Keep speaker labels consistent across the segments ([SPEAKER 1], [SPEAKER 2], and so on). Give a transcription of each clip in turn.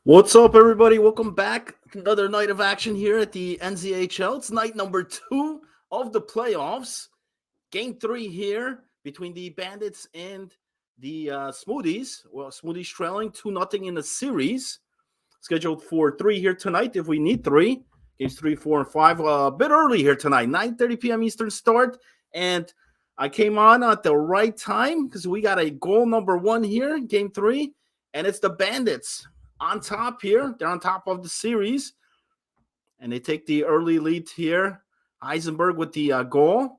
[SPEAKER 1] What's up, everybody? Welcome back. Another night of action here at the NZHL. It's night number 2 of the playoffs. Game 3 here between the Bandits and the Smoothies. Well, Smoothies trailing 2-0 in the series. Scheduled for 3 here tonight if we need 3. Games 3, 4, and 5. A bit early here tonight. 9:30 p.m. Eastern start. And I came on at the right time because we got a goal number 1 here, Game 3. And it's the Bandits on top here. They're on top of the series. And they take the early lead here. Heisenberg with the goal.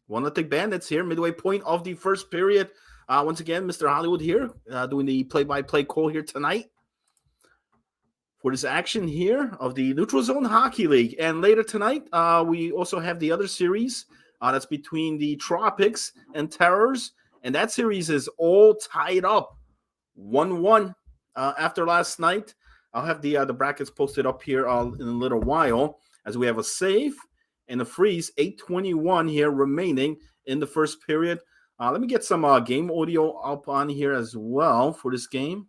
[SPEAKER 1] 1-0 Bandits here. Midway point of the first period. Once again, Mr. Hollywood here doing the play-by-play call here tonight for this action here of the Neutral Zone Hockey League. And later tonight, we also have the other series that's between the Tropics and Terrors. And that series is all tied up 1-1 after last night. I'll have the brackets posted up here in a little while as we have a save and a freeze. 8:21 here remaining in the first period. Let me get some game audio up on here as well for this game.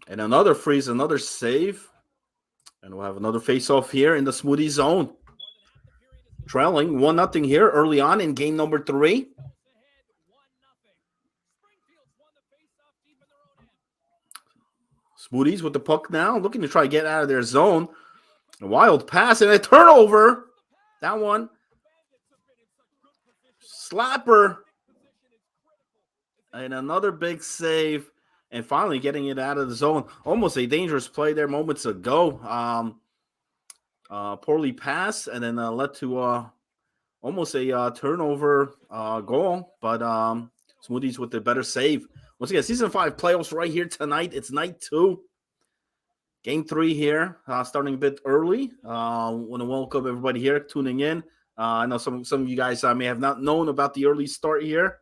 [SPEAKER 1] And another freeze, another save. And we'll have another face-off here in the Smoothie zone. Trailing 1-0 here early on in game number 3. Smoothies with the puck now, looking to try to get out of their zone. A wild pass and a turnover. That one. Slapper. And another big save. And finally getting it out of the zone. Almost a dangerous play there moments ago. Poorly passed and then led to almost a turnover goal. But Smoothies with the better save. Once again, Season 5 playoffs right here tonight. It's night 2. Game 3 here, starting a bit early. Want to welcome everybody here tuning in. I know some of you guys may have not known about the early start here.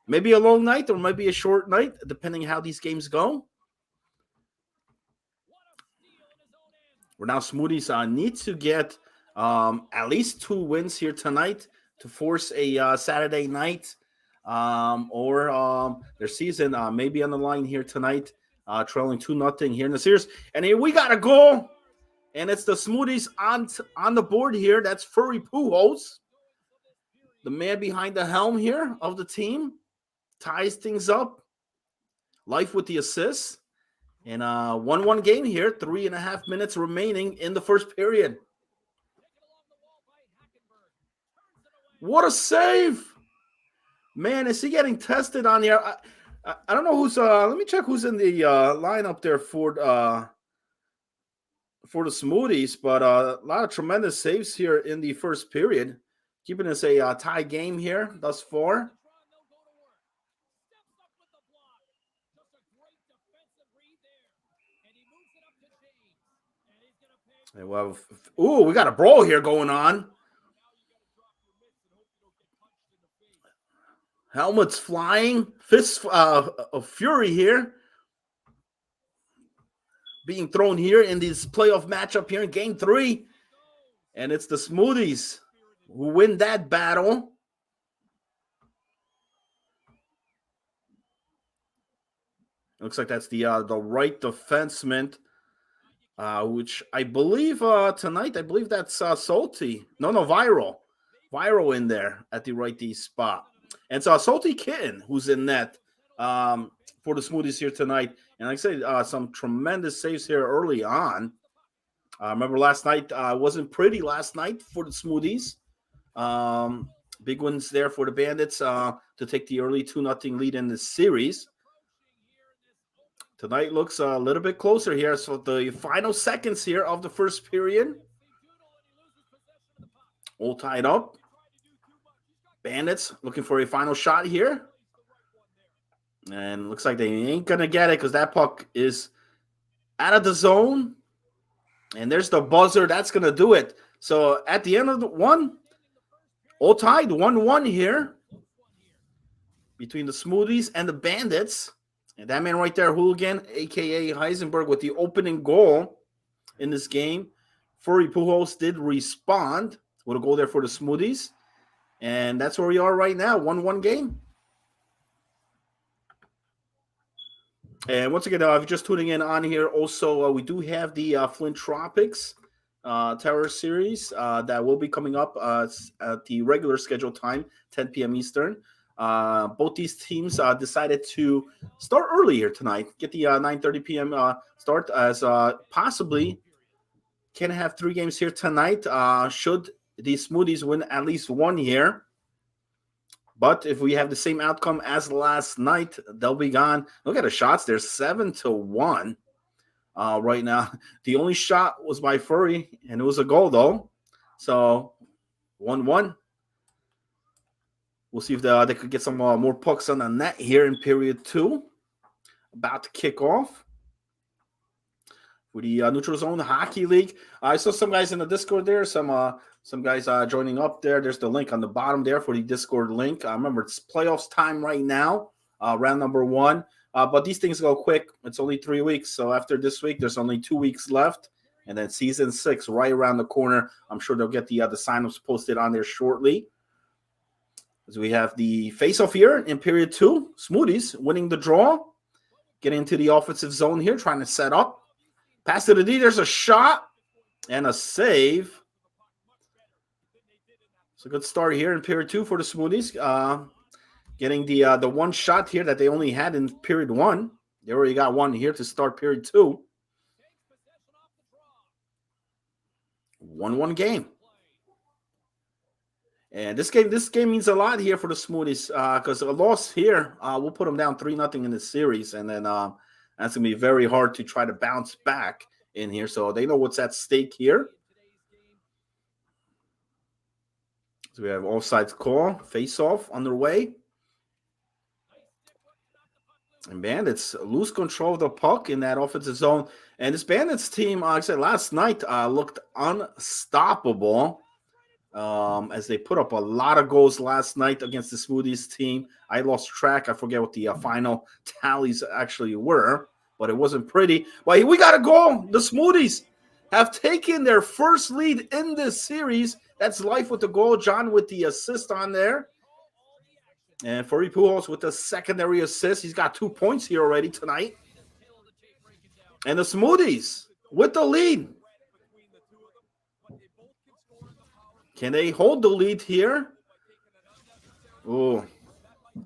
[SPEAKER 1] Maybe a long night or maybe a short night, depending how these games go. We're now Smoothies need to get at least 2 wins here tonight to force a Saturday night or their season may be on the line here tonight, trailing 2-0 here in the series. And here we got a goal, and it's the Smoothies on the board here. That's Furry Pujols, the man behind the helm here of the team, ties things up. Life with the assists. And 1-1 game here, 3.5 minutes remaining in the first period. What a save! Man, is he getting tested on here? I don't know who's. Let me check who's in the lineup there for the Smoothies. But a lot of tremendous saves here in the first period, keeping us a tie game here thus far. And we got a brawl here going on. Helmets flying, fists of fury here being thrown here in this playoff matchup here in game 3. And it's the Smoothies who win that battle. Looks like that's the right defenseman, which I believe tonight, I believe that's Salty. No, Viral. Viral in there at the right D spot. And it's Salty Kitten who's in net for the Smoothies here tonight. And like I said, some tremendous saves here early on. Remember last night wasn't pretty last night for the Smoothies. Big ones there for the Bandits to take the early 2-0 lead in this series. Tonight looks a little bit closer here. So the final seconds here of the first period. All tied up. Bandits looking for a final shot here. And looks like they ain't going to get it because that puck is out of the zone. And there's the buzzer. That's going to do it. So at the end of the one, all tied 1-1 here between the Smoothies and the Bandits. And that man right there, Hooligan, a.k.a. Heisenberg, with the opening goal in this game. Furry Pujols did respond with a goal there for the Smoothies. And that's where we are right now, 1-1 game. And once again, if you're just tuning in on here, also we do have the Flint Tropics Terror Series that will be coming up at the regular scheduled time, 10 p.m. Eastern. Both these teams decided to start early here tonight, get the 9:30 p.m. Start, as possibly can have 3 games here tonight. Should the Smoothies win at least one here. But if we have the same outcome as last night, they'll be gone. Look at the shots. They're 7-1 right now. The only shot was by Furry, and it was a goal, though. So 1-1. We'll see if they could get some more pucks on the net here in period 2. About to kick off for the Neutral Zone Hockey League. I saw some guys in the Discord there, some guys joining up there. There's the link on the bottom there for the Discord link. Remember, it's playoffs time right now, round number 1. But these things go quick. It's only 3 weeks. So after this week, there's only 2 weeks left. And then season 6 right around the corner. I'm sure they'll get the signups posted on there shortly. As we have the face-off here in period 2. Smoothies winning the draw. Getting into the offensive zone here, trying to set up. Pass to the D. There's a shot and a save. It's a good start here in period 2 for the Smoothies. Getting the one shot here that they only had in period 1. They already got one here to start period 2. 1-1 game. And this game means a lot here for the Smoothies because a loss here will put them down 3-0 in the series. And then that's going to be very hard to try to bounce back in here. So they know what's at stake here. So we have offsides call, face-off underway. And Bandits lose control of the puck in that offensive zone. And this Bandits team, like I said, last night looked unstoppable as they put up a lot of goals last night against the Smoothies team. I lost track. I forget what the final tallies actually were, but it wasn't pretty. But we got a goal. The Smoothies have taken their first lead in this series. That's life with the goal. John with the assist on there. And Furry Pujols with the secondary assist. He's got 2 points here already tonight. And the Smoothies with the lead. Can they hold the lead here? Oh,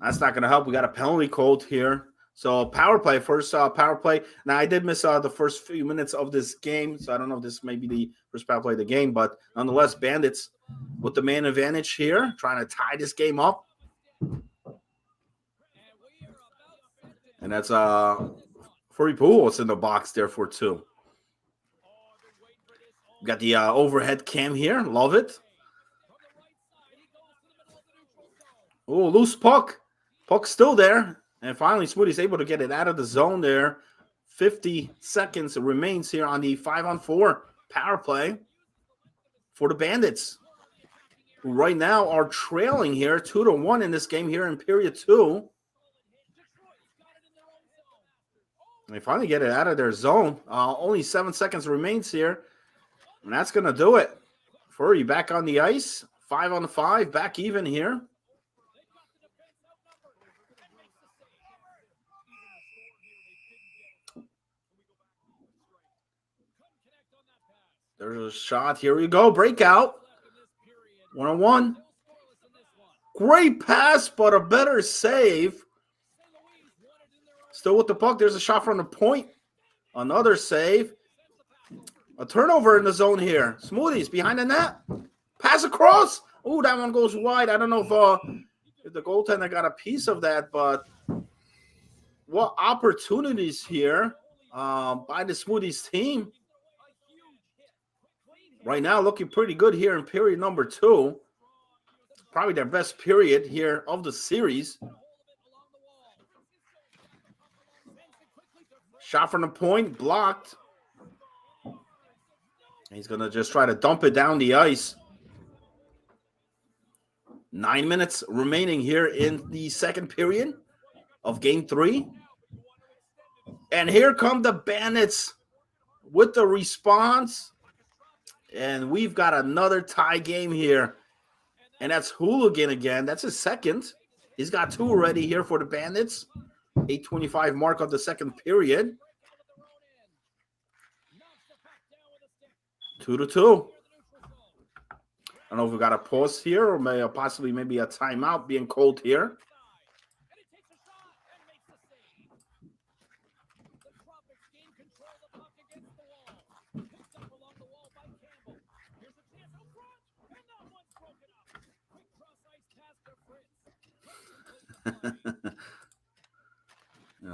[SPEAKER 1] that's not going to help. We got a penalty called here. So power play, first power play. Now, I did miss the first few minutes of this game, so I don't know if this may be the first power play of the game. But nonetheless, Bandits with the man advantage here, trying to tie this game up. And that's Furry Pujols in the box there for 2. Got the overhead cam here. Love it. Oh, loose puck. Puck's still there. And finally, Smoothies able to get it out of the zone there. 50 seconds remains here on the 5-on-4 power play for the Bandits, who right now are trailing here 2-1 in this game here in period 2. And they finally get it out of their zone. Only 7 seconds remains here. And that's going to do it. Furry back on the ice. 5-on-5, back even here. There's a shot. Here we go. Breakout. 1-on-1. Great pass, but a better save. Still with the puck. There's a shot from the point. Another save. A turnover in the zone here. Smoothies behind the net. Pass across. Oh, that one goes wide. I don't know if the goaltender got a piece of that, but what opportunities here by the Smoothies team. Right now, looking pretty good here in period number 2. Probably their best period here of the series. Shot from the point, blocked. He's going to just try to dump it down the ice. 9 minutes remaining here in the second period of game 3. And here come the Bandits with the response. And we've got another tie game here. And that's Hooligan again. That's his second. He's got 2 already here for the Bandits. 8:25 mark of the second period. 2-2. I don't know if we got a pause here or possibly maybe a timeout being called here.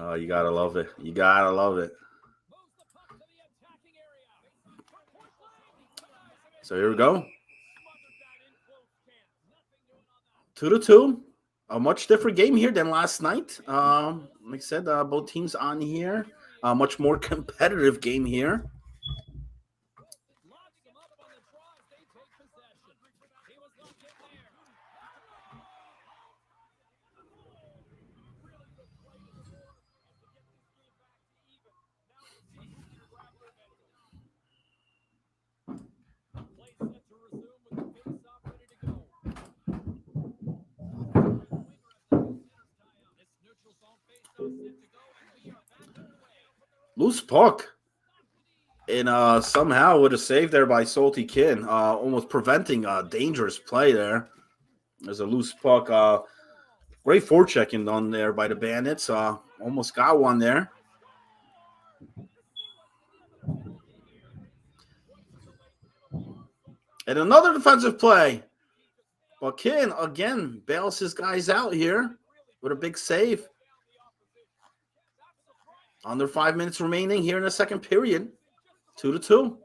[SPEAKER 1] Oh, you gotta love it. You gotta love it. So here we go. 2-2. A much different game here than last night. Like I said, both teams on here. A much more competitive game here. Loose puck. And somehow with a save there by Salty Kid, almost preventing a dangerous play there. There's a loose puck. Great forechecking on there by the Bandits. Almost got one there. And another defensive play. But Kid, again, bails his guys out here with a big save. Under 5 minutes remaining here in the second period. 2-2.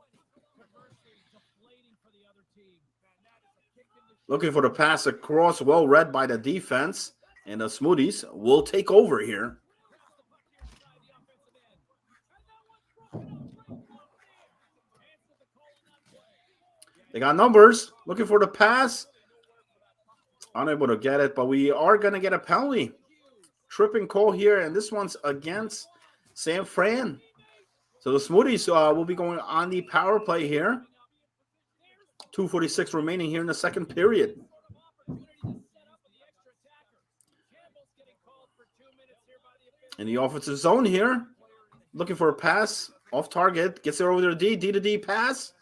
[SPEAKER 1] Looking for the pass across, well read by the defense. And the Smoothies will take over here. They got numbers. Looking for the pass. Unable to get it, but we are going to get a penalty. Tripping call here, and this one's against San Fran. So the Smoothies will be going on the power play here. 2:46 remaining here in the second period. In the offensive zone here. Looking for a pass. Off target. Gets it over to D. D to D pass.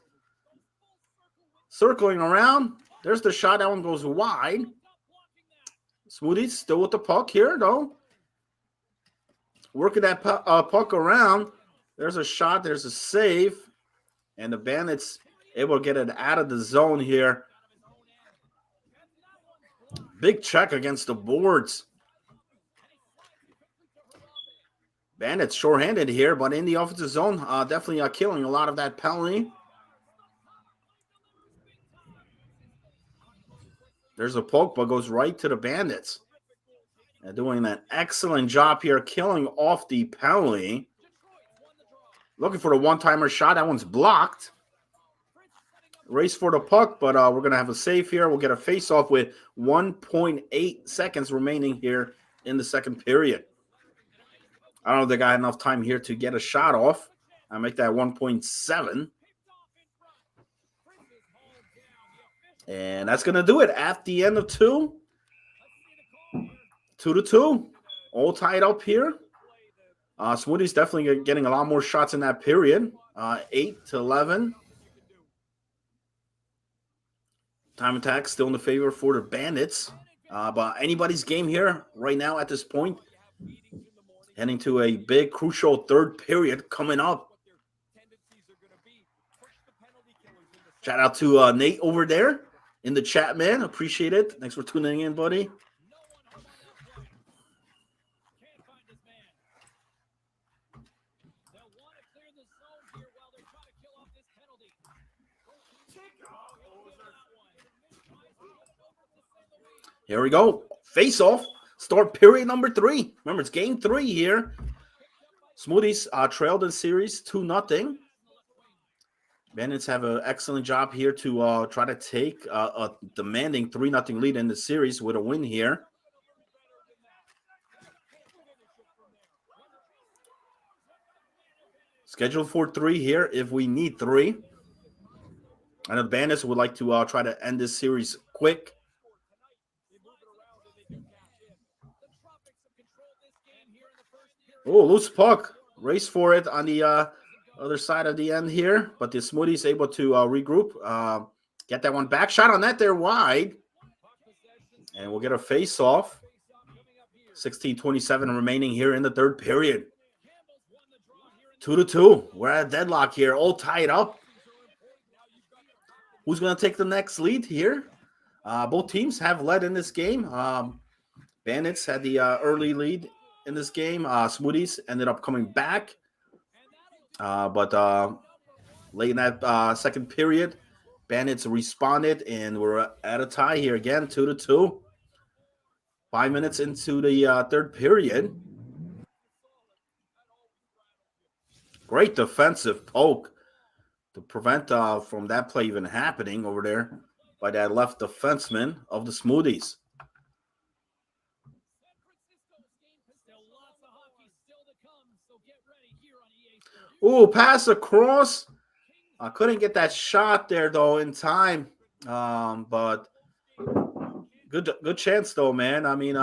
[SPEAKER 1] Circling around. There's the shot. That one goes wide. Smoothies still with the puck here, though. Working that puck around. There's a shot. There's a save. And the Bandits able to get it out of the zone here. Big check against the boards. Bandits shorthanded here, but in the offensive zone, definitely killing a lot of that penalty. There's a poke, but goes right to the Bandits. And doing an excellent job here, killing off the penalty. Looking for the one-timer shot. That one's blocked. Race for the puck, but we're going to have a save here. We'll get a face-off with 1.8 seconds remaining here in the second period. I don't know if they got enough time here to get a shot off. I make that 1.7. And that's going to do it at the end of 2. 2-2. All tied up here. Smoothies definitely getting a lot more shots in that period. 8-11. Time attack still in the favor for the Bandits. But anybody's game here right now at this point. Heading to a big, crucial third period coming up. Shout out to Nate over there in the chat, man. Appreciate it. Thanks for tuning in, buddy. Here we go. Face off. Start period number 3. Remember, it's game 3 here. Smoothies trailed in series 2-0. Bandits have an excellent job here to try to take a demanding 3-0 lead in the series with a win here. Scheduled for 3 here if we need 3. I know the Bandits would like to try to end this series quick. Oh, loose puck. Race for it on the other side of the end here. But the Smoothies able to regroup. Get that one back. Shot on that there wide. And we'll get a face-off. 16:27 remaining here in the third period. 2-2. We're at a deadlock here. All tied up. Who's going to take the next lead here? Both teams have led in this game. Bandits had the early lead in this game. Smoothies ended up coming back. But late in that second period, Bandits responded, and we're at a tie here again, 2-2. 5 minutes into the third period. Great defensive poke to prevent from that play even happening over there by that left defenseman of the Smoothies. Ooh, pass across. I couldn't get that shot there, though, in time. But good chance, though, man. I mean,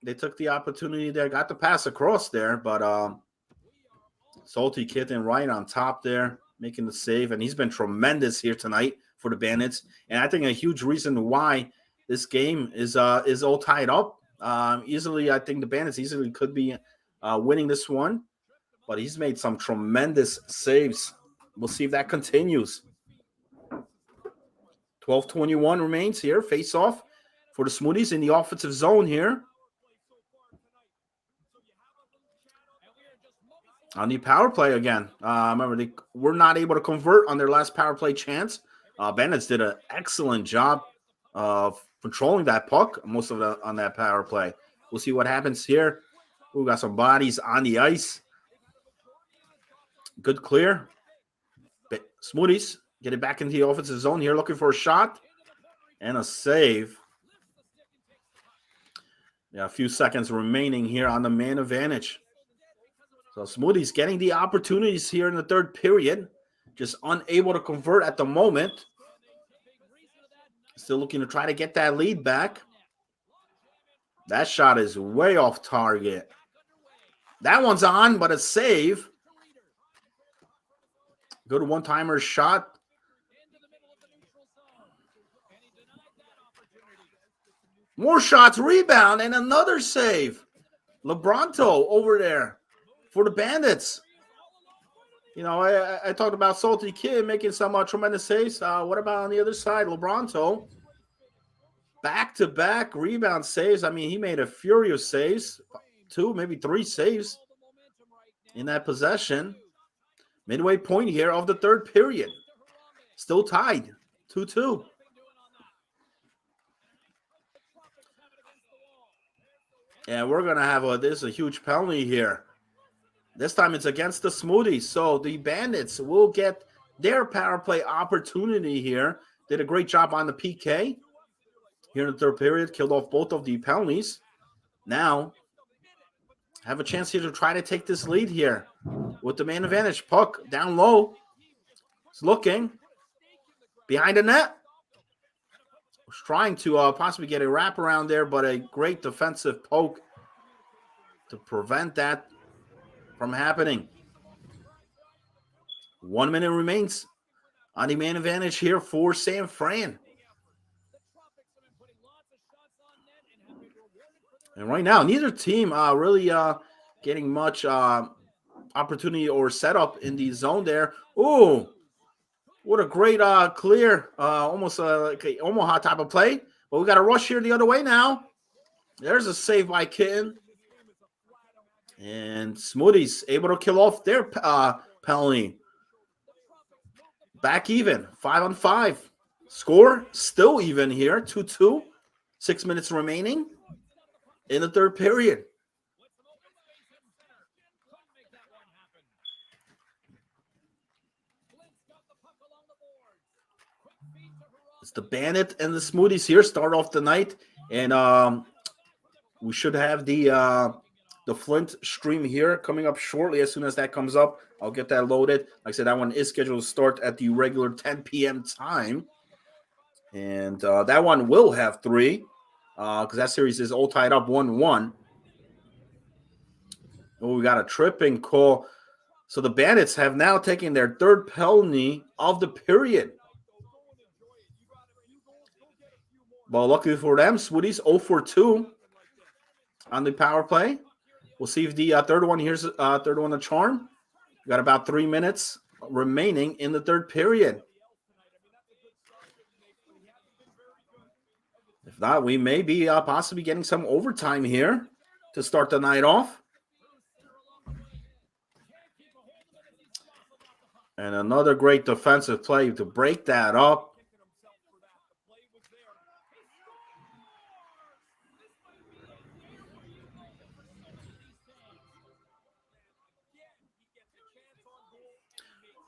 [SPEAKER 1] they took the opportunity there, got the pass across there, but Salty Kitten right on top there, making the save, and he's been tremendous here tonight for the Bandits. And I think a huge reason why this game is all tied up. Easily, I think the Bandits easily could be winning this one, but he's made some tremendous saves. We'll see if that continues. 12:21 remains here. Face off for the Smoothies in the offensive zone here. On the power play again. Remember, they were not able to convert on their last power play chance. Bandits did an excellent job of controlling that puck, most of it on that power play. We'll see what happens here. We got some bodies on the ice. Good clear. Smoothies get it back into the offensive zone here, looking for a shot and a save. Yeah, a few seconds remaining here on the man advantage. So Smoothies getting the opportunities here in the third period, just unable to convert at the moment. Still looking to try to get that lead back. That shot is way off target. That one's on, but a save. Good one-timer shot. More shots, rebound, and another save. Lebronto over there for the Bandits. You know, I talked about Salty Kid making some tremendous saves. What about on the other side? Lebronto, back-to-back rebound saves. I mean, he made a furious saves. 2, maybe 3 saves in that possession. Midway point here of the third period. Still tied, 2-2. And we're going to have this is a huge penalty here. This time it's against the Smoothies. So the Bandits will get their power play opportunity here. Did a great job on the PK here in the third period. Killed off both of the penalties. Now have a chance here to try to take this lead here with the man advantage. Puck down low. He's looking behind the net. Was trying to possibly get a wraparound there, but a great defensive poke to prevent that from happening. 1 minute remains on the man advantage here for San Fran. And right now, neither team really getting much opportunity or setup in the zone there. Ooh, what a great clear, almost like a Omaha type of play. But we got a rush here the other way now. There's a save by Kitten. And Smoothies able to kill off their penalty. Back even, 5-on-5. Score still even here, 2-2. 6 minutes remaining in the third period. It's the Bandit and the Smoothies here. Start off the night. And we should have the Flint stream here coming up shortly. As soon as that comes up, I'll get that loaded. Like I said, that one is scheduled to start at the regular 10 p.m. time. And that one will have 3 because that series is all tied up 1-1. Oh, we got a tripping call. So the Bandits have now taken their third penalty of the period. Well, luckily for them, Swooties 0 for 2 on the power play. We'll see if the third one here's third one a charm. We got about 3 minutes remaining in the third period. If not, we may be possibly getting some overtime here to start the night off. And another great defensive play to break that up.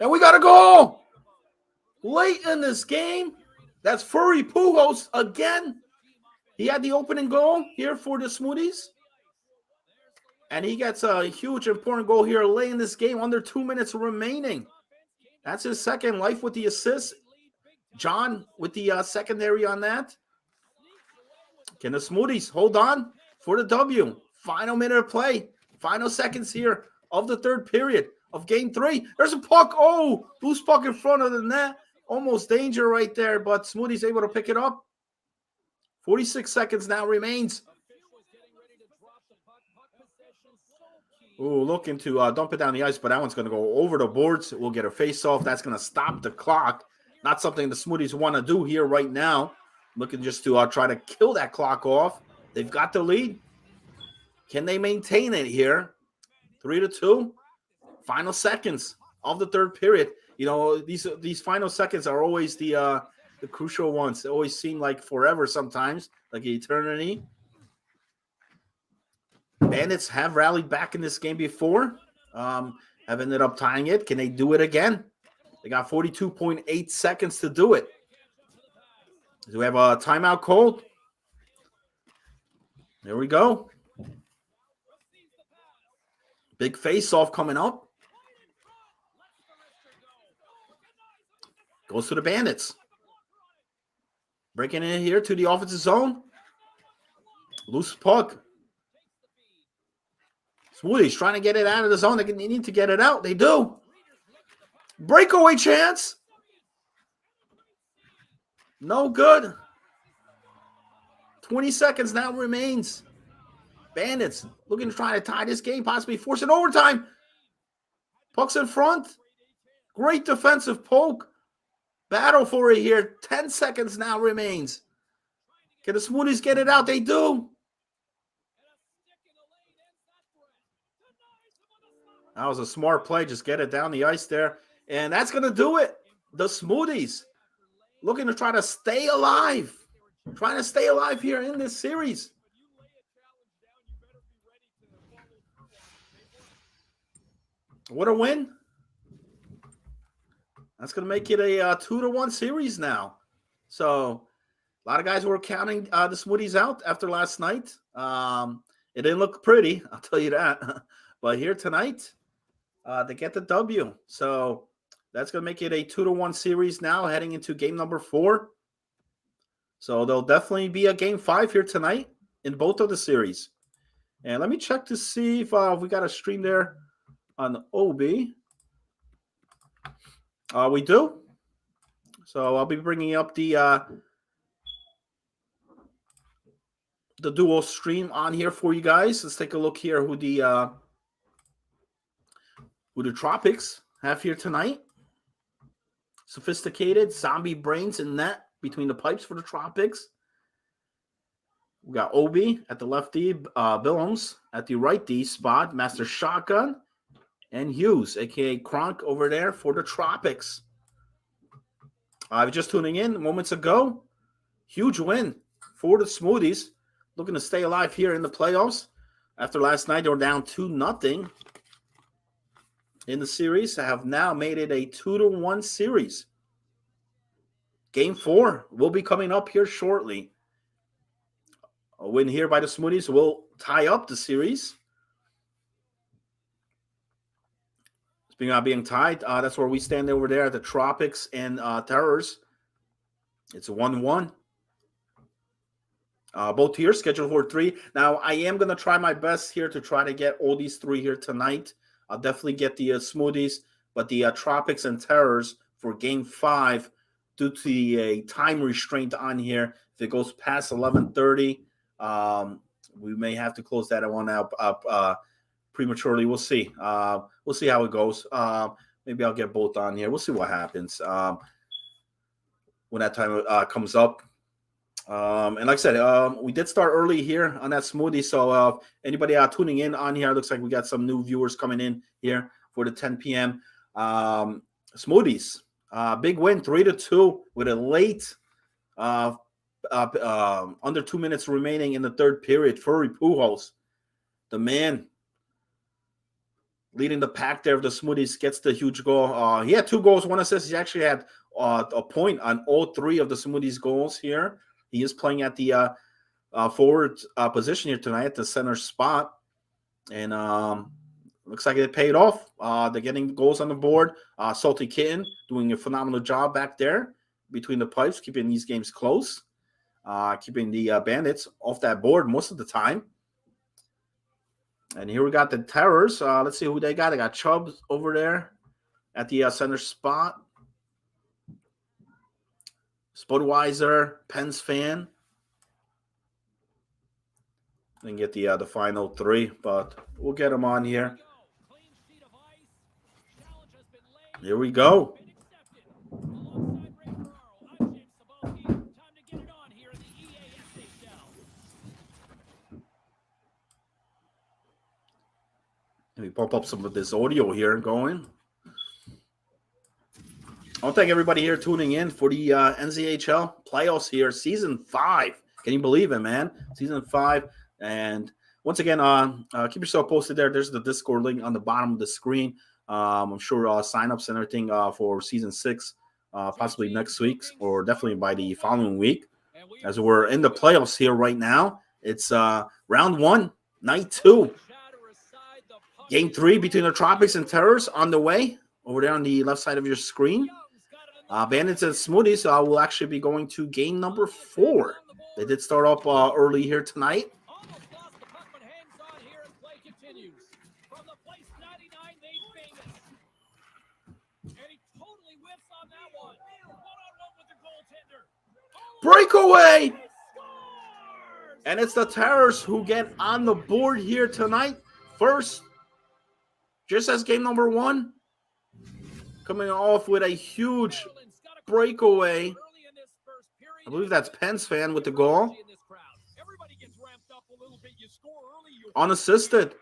[SPEAKER 1] And we got a goal late in this game. That's Furry Pujols again. He had the opening goal here for the Smoothies. And he gets a huge, important goal here late in this game, under 2 minutes remaining. That's his second. Life with the assist. John with the secondary on that. Can the Smoothies hold on for the W? Final minute of play. Final seconds here of the third period of game 3. There's a puck. Oh, loose puck in front of the net. Almost danger right there, but Smoothies able to pick it up. 46 seconds now remains. Ooh, looking to dump it down the ice, but that one's going to go over the boards. We'll get a face-off. That's going to stop the clock. Not something the Smoothies want to do here right now. Looking just to try to kill that clock off. They've got the lead. Can they maintain it here? 3-2. Final seconds of the third period. You know, these final seconds are always the crucial ones. They always seem like forever sometimes, like eternity. Bandits have rallied back in this game before. Have ended up tying it. Can they do it again? They got 42.8 seconds to do it. Do we have a timeout called? There we go. Big face-off coming up. Goes to the Bandits. Breaking in here to the offensive zone. Loose puck. Smoothies trying to get it out of the zone. They need to get it out. They do. Breakaway chance. No good. 20 seconds now remains. Bandits looking to try to tie this game, possibly force an overtime. Puck's in front. Great defensive poke. Battle for it here. 10 seconds now remains. Can the Smoothies get it out? They do. That was a smart play. Just get it down the ice there. And that's going to do it. The Smoothies looking to try to stay alive. Trying to stay alive here in this series. What a win. That's going to make it a 2-1 series now. So a lot of guys were counting the Smoothies out after last night. It didn't look pretty, I'll tell you that. But here tonight, they get the W. So that's going to make it a 2-1 series now heading into game number 4. So there'll definitely be a game 5 here tonight in both of the series. And let me check to see if we got a stream there on OB. We do. So I'll be bringing up the dual stream on here for you guys. Let's take a look here who the Tropics have here tonight. Sophisticated zombie brains in net between the pipes for the Tropics. We got Obi at the left D, Billums at the right D spot, Master Shotgun, and Hughes, a.k.a. Kronk, over there for the Tropics. I was just tuning in moments ago. Huge win for the Smoothies. Looking to stay alive here in the playoffs. After last night, they were down 2-0 in the series. I have now made it a 2-1 series. Game 4 will be coming up here shortly. A win here by the Smoothies will tie up the series. Speaking of being tied, that's where we stand over there at the Tropics and Terrors. It's a 1-1. Both here scheduled for 3. Now, I am going to try my best here to try to get all these 3 here tonight. I'll definitely get the smoothies, but the Tropics and Terrors for Game 5, due to the time restraint on here, if it goes past 11:30, we may have to close that one up prematurely. We'll see. We'll see how it goes. Maybe I'll get both on here. We'll see what happens when that time comes up. And like I said, we did start early here on that smoothie. So anybody tuning in on here, looks like we got some new viewers coming in here for the 10 p.m. Smoothies. Big win, 3-2 with a late under 2 minutes remaining in the third period. Furry Pujols, the man leading the pack there of the Smoothies, gets the huge goal. He had 2 goals, 1 assist. He actually had a point on all 3 of the Smoothies goals here. He is playing at the forward position here tonight at the center spot. And looks like it paid off. They're getting goals on the board. Salty Kitten doing a phenomenal job back there between the pipes, keeping these games close, keeping the Bandits off that board most of the time. And here we got the Terrors. Let's see who they got. They got Chubb over there at the center spot. Spudweiser, Pens fan. Then get the final 3, but we'll get them on here. Here we go. Let me pump up some of this audio here going. I want to thank everybody here tuning in for the NZHL playoffs here, Season 5. Can you believe it, man? Season 5. And once again, keep yourself posted there. There's the Discord link on the bottom of the screen. I'm sure signups and everything for Season 6, possibly next week or definitely by the following week. As we're in the playoffs here right now, it's round 1, night 2. Game 3 between the Tropics and Terrors on the way over there on the left side of your screen. Bandits and Smoothies will actually be going to game number 4. They did start up early here tonight. Breakaway! And it's the Terrors who get on the board here tonight. First, just as game number 1. Coming off with a huge breakaway. I believe that's Pens fan with the goal. Unassisted.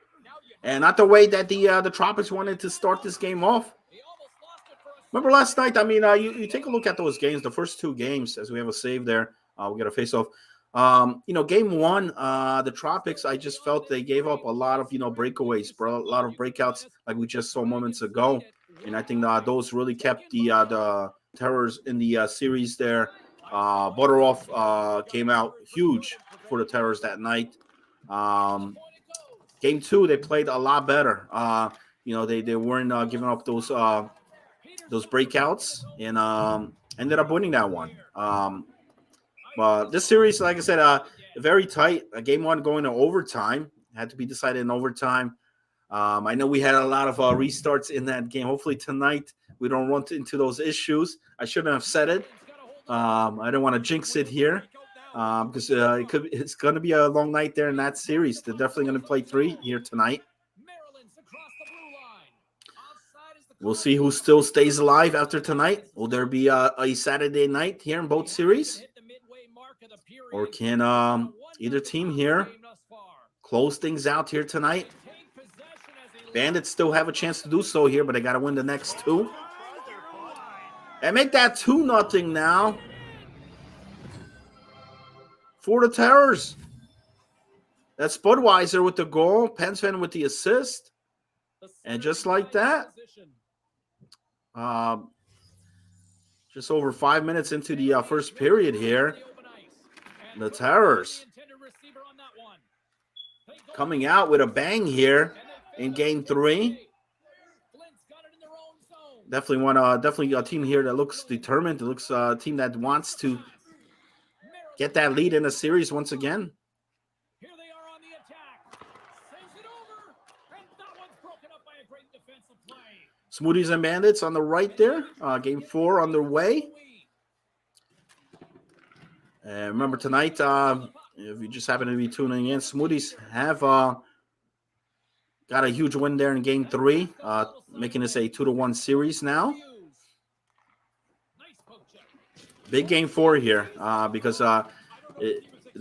[SPEAKER 1] And not the way that the Tropics wanted to start this game off. Remember last night, I mean, you take a look at those games, the first 2 games, as we have a save there. We got a face-off. Game 1, the Tropics, I just felt they gave up a lot of, breakaways, bro. A lot of breakouts like we just saw moments ago. And I think those really kept the Terrors in the series there. Butteroff came out huge for the Terrors that night. Game 2, they played a lot better. They weren't giving up those breakouts and ended up winning that one. But this series, like I said, very tight. Game 1 going to overtime. Had to be decided in overtime. I know we had a lot of restarts in that game. Hopefully tonight we don't run into those issues. I shouldn't have said it. I don't want to jinx it here because it's going to be a long night there in that series. They're definitely going to play 3 here tonight. We'll see who still stays alive after tonight. Will there be a Saturday night here in both series? Or can either team here close things out here tonight? Bandits still have a chance to do so here, but they got to win the next 2. And make that 2-0 now for the Terrors. That's Budweiser with the goal. Pensman with the assist. And just like that, just over 5 minutes into the first period here, the Terrors coming out with a bang here in game 3. Definitely a team here that looks determined. It looks a team that wants to get that lead in the series once again.
[SPEAKER 2] Here they are on the attack. Sends it over, and that one's broken up by a great defensive play.
[SPEAKER 1] Smoothies and Bandits on the right there. Game 4 underway. And remember tonight, if you just happen to be tuning in, Smoothies have got a huge win there in Game 3, making this a 2-1 series now. Big Game 4 here because the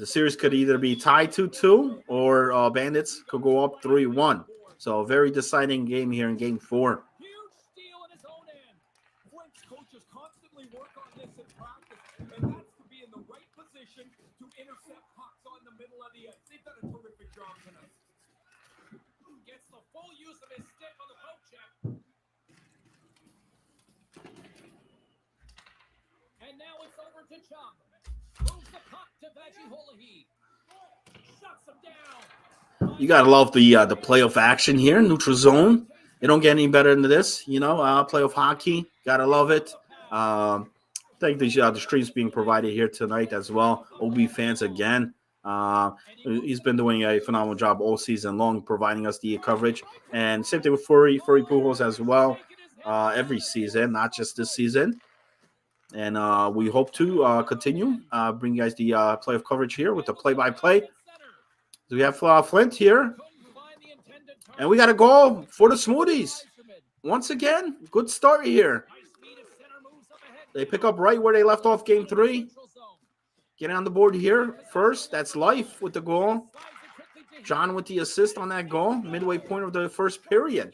[SPEAKER 1] series could either be tied 2-2 or Bandits could go up 3-1. So a very deciding game here in Game 4.
[SPEAKER 2] Huge steal in his own end. Flint's coaches constantly work on this in practice, and that's to be in the right position to intercept pucks on the middle of the ice. They've done a terrific job tonight. Gets the full use of his stick on the poke check. And now it's over to Chum. Moves the puck to Vajiholahi. Shuts him down.
[SPEAKER 1] You gotta love the playoff action here, neutral zone. You don't get any better than this, playoff hockey. Gotta love it. I think the stream's being provided here tonight as well. OB fans again. He's been doing a phenomenal job all season long, providing us the coverage. And same thing with Furry Pujols as well. Every season, not just this season. And we hope to continue bring you guys the playoff coverage here with the play-by-play. So we have Flint here. And we got a goal for the Smoothies. Once again, good start here. They pick up right where they left off Game 3. Getting on the board here first. That's Life with the goal. John with the assist on that goal. Midway point of the first period.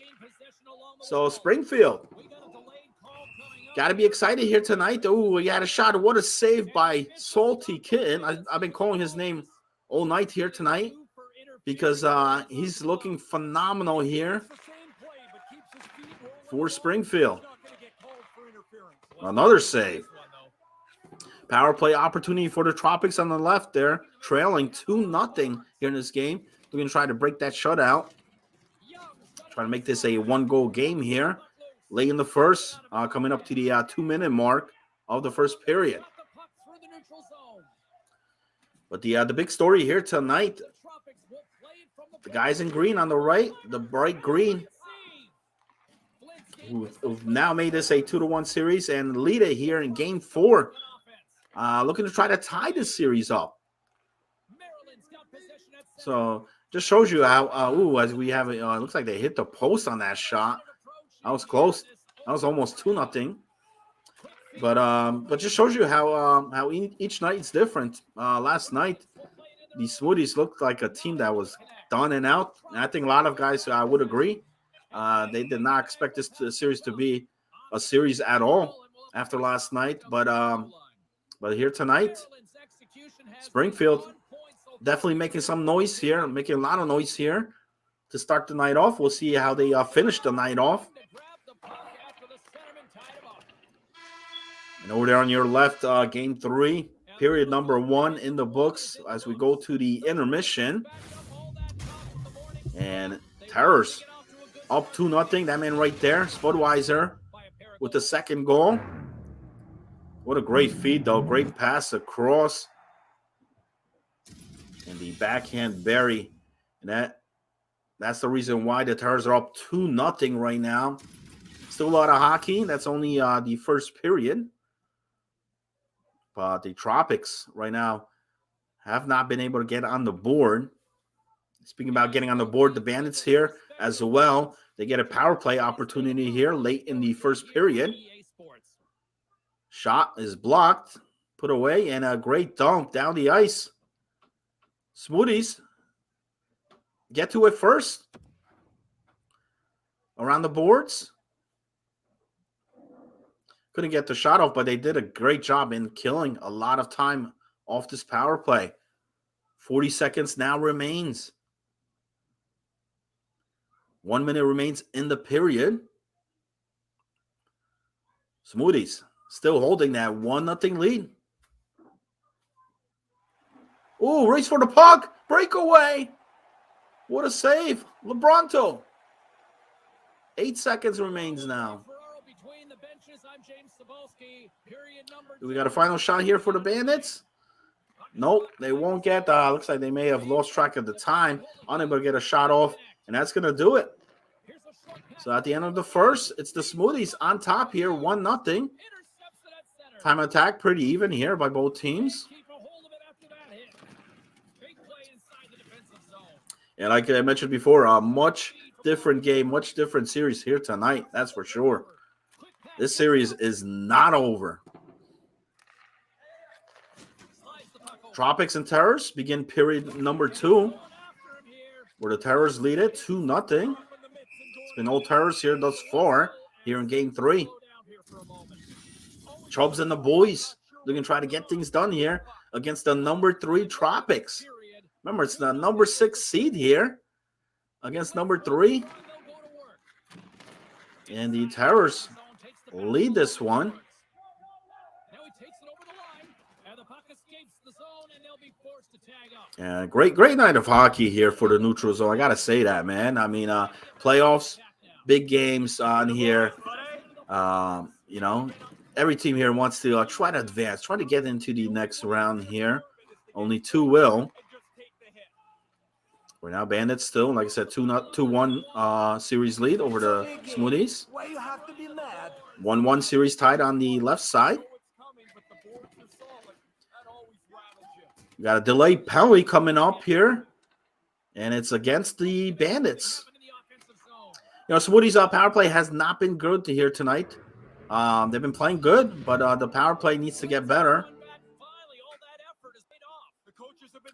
[SPEAKER 1] So Springfield. Got to be excited here tonight. Oh, we got a shot. What a save by Salty Kitten. I've been calling his name all night here tonight because he's looking phenomenal here for Springfield. Another save. Power play opportunity for the Tropics on the left there, trailing 2-0 here in this game. We're going to try to break that shutout. Try to make this a 1-goal game here. Late in the first, coming up to the 2-minute mark of the first period. But the big story here tonight, the guys in green on the right, the bright green, who've now made this a 2-1 series and lead it here in Game 4. Looking to try to tie this series up. So just shows you how, as we have it, looks like they hit the post on that shot. That was close. That was almost 2-0. But just shows you how each night is different. Last night, the Smoothies looked like a team that was done and out. And I think a lot of guys would agree. They did not expect this series to be a series at all after last night. But here tonight, Springfield definitely making some noise here, making a lot of noise here to start the night off. We'll see how they finish the night off. And over there on your left, Game 3, period number 1 in the books as we go to the intermission. And Terrors up 2-0. That man right there, Spudweiser, with the second goal. What a great feed, though. Great pass across. And the backhand bury. And that's the reason why the Terrors are up 2-0 right now. Still a lot of hockey. That's only the first period. But the Tropics right now have not been able to get on the board. Speaking about getting on the board, the Bandits here as well. They get a power play opportunity here late in the first period. Shot is blocked, put away, and a great dunk down the ice. Smoothies get to it first. Around the boards. Couldn't get the shot off, but they did a great job in killing a lot of time off this power play. 40 seconds now remains. 1 minute remains in the period. Smoothies still holding that 1-0 lead. Oh, race for the puck. Breakaway. What a save. LeBronto. 8 seconds remains now. We got a final shot here for the Bandits. Nope, they won't get. Looks like they may have lost track of the time. Unable to get a shot off, and that's going to do it. So at the end of the first, it's the Smoothies on top here, 1-0. Time attack pretty even here by both teams. And like I mentioned before, a much different game, much different series here tonight. That's for sure. This series is not over. Tropics and Terrors begin period number 2, where the Terrors lead it 2-0. It's been all Terrors here thus far here in Game 3. Chubbs and the boys looking to try to get things done here against the number 3 Tropics. Remember, it's the number 6 seed here against number 3. And the Terrors lead this one. Yeah, great night of hockey here for the neutral zone. I got to say that, man. I mean, playoffs, big games on here. You know, every team here wants to try to advance, try to get into the next round here. Only 2 will. We're now Bandits still, like I said, 2-1 series lead over the Smoothies. 1-1 series tied on the left side. We got a delayed penalty coming up here, and it's against the Bandits. You know, Smoothies' power play has not been good to here tonight. They've been playing good, but the power play needs to get better.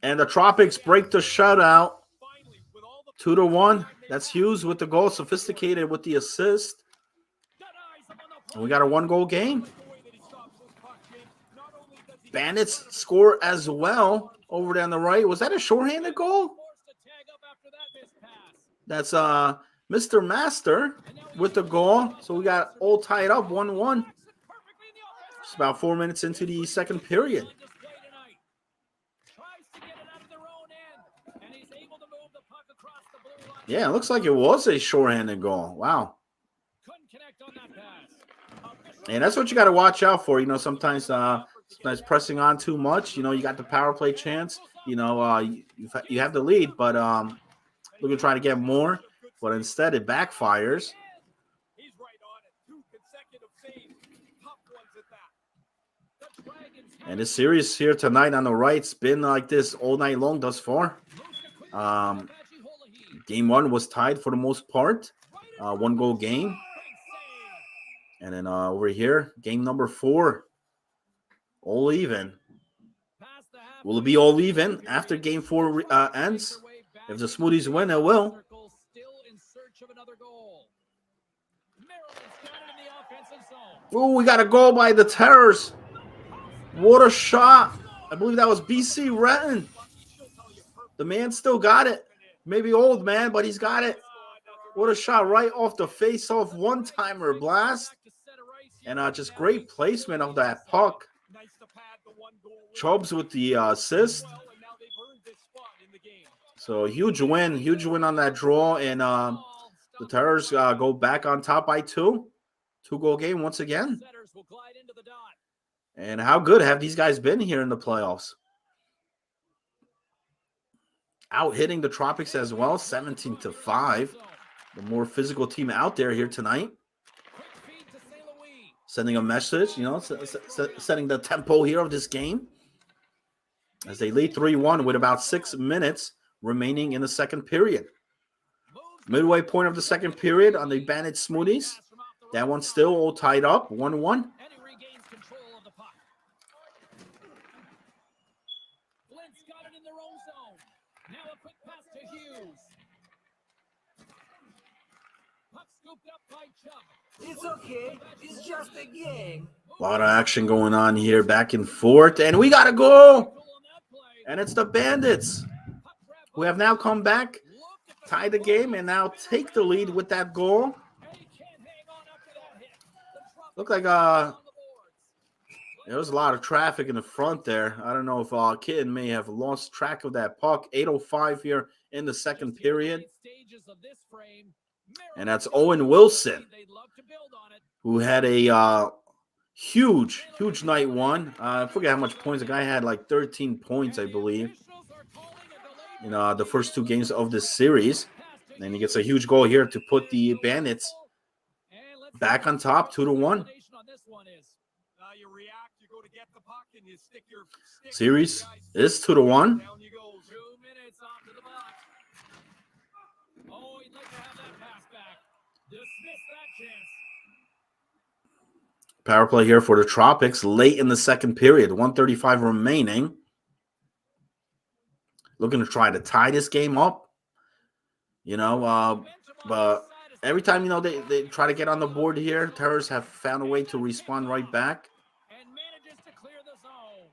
[SPEAKER 1] And the Tropics break the shutout 2-1. That's Hughes with the goal, Sophisticated with the assist. And we got a 1-goal game. Bandits score as well over there on the right. Was that a shorthanded goal? That's Mr. Master with the goal. So we got all tied up 1-1. It's about 4 minutes into the second period. Yeah, it looks like it was a shorthanded goal. Wow. And that's what you got to watch out for. You know, sometimes pressing on too much. You know, you got the power play chance. You know, you have the lead, but looking to try to get more. But instead, it backfires. And this series here tonight on the right's been like this all night long thus far. Game 1 was tied for the most part. 1-goal game. And then over here, game number 4. All even. Will it be all even after game 4 ends? If the Smoothies win, it will. Oh, we got a goal by the Terrors. What a shot. I believe that was BC Renton. The man still got it. Maybe old man, but he's got it. What a shot right off the face-off one-timer blast. And just great placement of that puck. Chubbs with the assist. So huge win on that draw. And the Terrors go back on top by 2. 2-goal game once again. And how good have these guys been here in the playoffs? Out hitting the Tropics as well, 17-5. The more physical team out there here tonight. Sending a message, you know, setting the tempo here of this game. As they lead 3-1 with about 6 minutes remaining in the second period. Midway point of the second period on the Bandit Smoothies. That one's still all tied up, 1-1. Now a quick pass to Hughes. Puck scooped up by Chubb. It's okay. It's just a game. A lot of action going on here, back and forth, and we got a goal. And it's the Bandits who have now come back, tie the game, and now take the lead with that goal. Look like there was a lot of traffic in the front there. I don't know if Kitten may have lost track of that puck. 8:05 here in the second period. And that's Owen Wilson, who had a Huge night one. I forget how much points. The guy had like 13 points, I believe, in the first two games of this series. And he gets a huge goal here to put the Bandits back on top, 2-1. Series is 2-1.
[SPEAKER 2] 2 minutes onto the box. Oh, he'd like to have that pass back. Dismiss that chance.
[SPEAKER 1] Power play here for the Tropics late in the second period. 1:35 remaining. Looking to try to tie this game up. But every time, they try to get on the board here, Terrors have found a way to respond right back.
[SPEAKER 2] And manages to clear the zone.